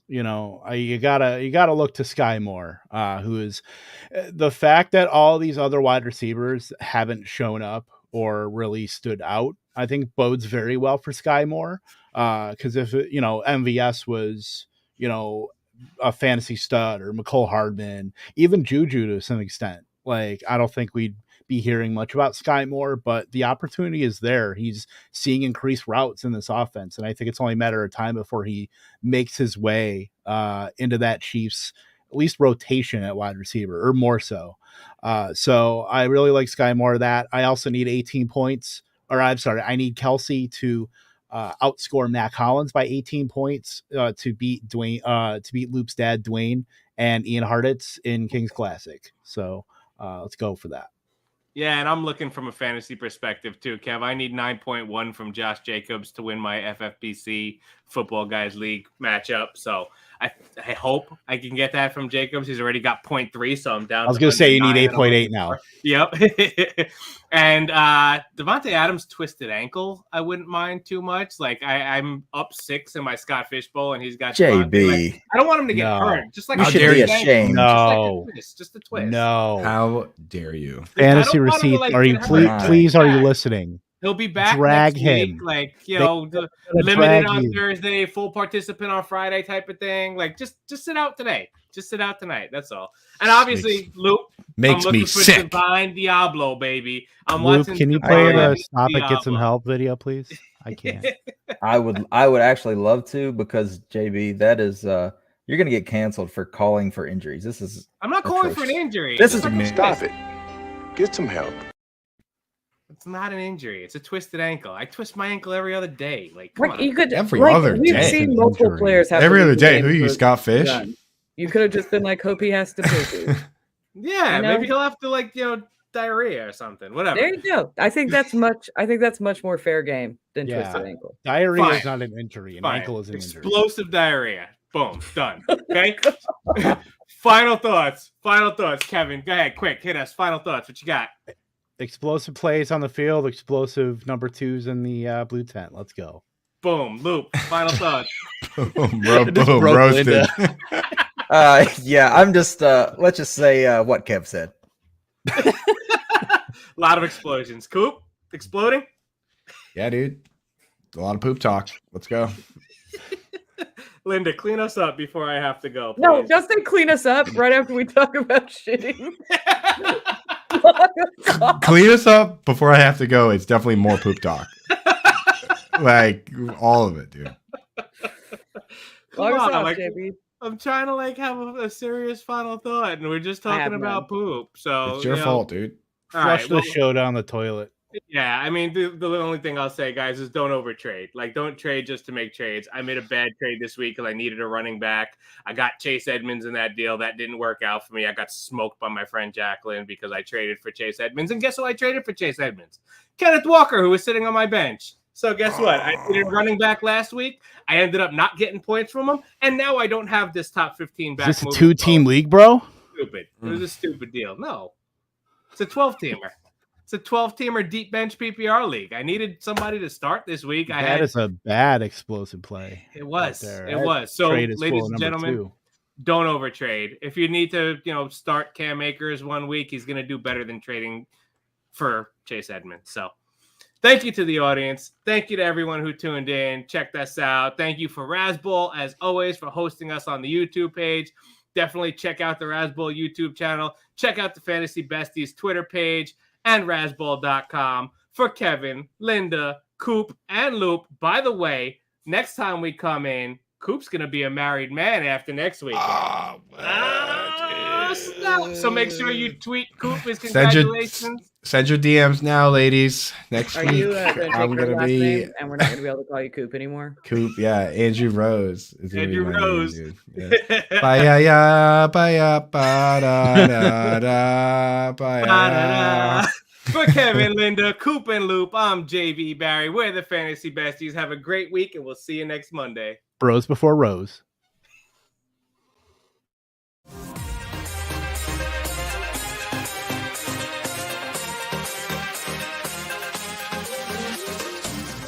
you gotta look to Sky Moore, who is the fact that all these other wide receivers haven't shown up or really stood out I think bodes very well for Sky Moore. Because if MVS was a fantasy stud, or McCole Hardman, even Juju to some extent, like I don't think we'd be hearing much about Sky Moore, but the opportunity is there. He's seeing increased routes in this offense, and I think it's only a matter of time before he makes his way into that Chiefs at least rotation at wide receiver, or more so. So I really like Sky Moore. That I also need 18 points, or I'm sorry, I need Kelsey to outscore Mac Hollins by 18 points to beat Loop's dad Dwayne and Ian Hartitz in King's Classic. So let's go for that. Yeah, and I'm looking from a fantasy perspective too, Kev. I need 9.1 from Josh Jacobs to win my FFPC Football Guys League matchup. So I hope I can get that from Jacobs. He's already got 0.3, so I'm down. I was going to say you need 8.8 now. Yep. And Devontae Adams' twisted ankle, I wouldn't mind too much. Like I'm up 6 in my Scott Fishbowl, and he's got JB. Like, I don't want him to get hurt. Just like you should be ashamed. No, just a twist. No. How dare you? Fantasy receipt. Are you please? Are you listening? He'll be back drag next him. week, like limited on Thursday, full participant on Friday, type of thing. Like just sit out today. Just sit out tonight. That's all. And obviously, Luke makes me sick. Divine Diablo, baby. I'm Luke, watching. Can you play the "Stop It, Get Some Help" video, please? I can't. I would actually love to, because JB, that is you're gonna get canceled for calling for injuries. This is. I'm not calling for an injury. This is Stop it. Get some help. It's not an injury. It's a twisted ankle. I twist my ankle every other day. Like, come on. You could every other we've day. seen multiple players have every other day. Who you, Scott Fish? You could have just been like, hope he has to poo. Yeah, maybe he'll have to diarrhea or something. Whatever. There you go. I think that's much more fair game than twisted ankle. Diarrhea is not an injury. An ankle is an injury. Explosive diarrhea. Boom. Done. Okay. Final thoughts, Kevin. Go ahead, quick. Hit us. Final thoughts. What you got? Explosive plays on the field. Explosive number 2s in the blue tent. Let's go. Boom. Loop. Final thoughts. boom. Roasted. Yeah, I'm just let's just say what Kev said. A lot of explosions. Coop, exploding? Yeah, dude. A lot of poop talk. Let's go. Linda, clean us up before I have to go. Please. No, just say clean us up right after we talk about shitting. Clean us up before I have to go. It's definitely more poop talk. Like all of it, dude. Come on, I'm trying to have a serious final thought, and we're just talking about poop. So it's your fault, dude. Flush the show down the toilet. Yeah, I mean, the only thing I'll say, guys, is don't overtrade. Like, don't trade just to make trades. I made a bad trade this week because I needed a running back. I got Chase Edmonds in that deal. That didn't work out for me. I got smoked by my friend Jacqueline because I traded for Chase Edmonds. And guess who I traded for Chase Edmonds? Kenneth Walker, who was sitting on my bench. So guess what? I needed running back last week. I ended up not getting points from him. And now I don't have this top 15 back. Is this a 2-team league, bro? Stupid. It was a stupid deal. No. It's a 12-teamer. It's a 12-teamer deep bench PPR league. I needed somebody to start this week. That is a bad explosive play. It was. Right, it was. So, ladies and gentlemen, don't overtrade. If you need to, start Cam Akers 1 week, he's going to do better than trading for Chase Edmonds. So, thank you to the audience. Thank you to everyone who tuned in. Check this out. Thank you for Razzball, as always, for hosting us on the YouTube page. Definitely check out the Razzball YouTube channel. Check out the Fantasy Besties Twitter page and Razzball.com. For Kevin, Linda, Coop, and Loop. By the way, next time we come in, Coop's going to be a married man after next week. Stop. So make sure you tweet Coop his congratulations. Send your DMs now, ladies. Next week, I'm going to be... And we're not going to be able to call you Coop anymore? Coop, yeah. Andrew Rose. Andrew Rose. Name, yeah. Ba-ya-ya. For Kevin, Linda, Coop, and Loop, I'm JV Barry. We're the Fantasy Besties. Have a great week, and we'll see you next Monday. Bros before Rose.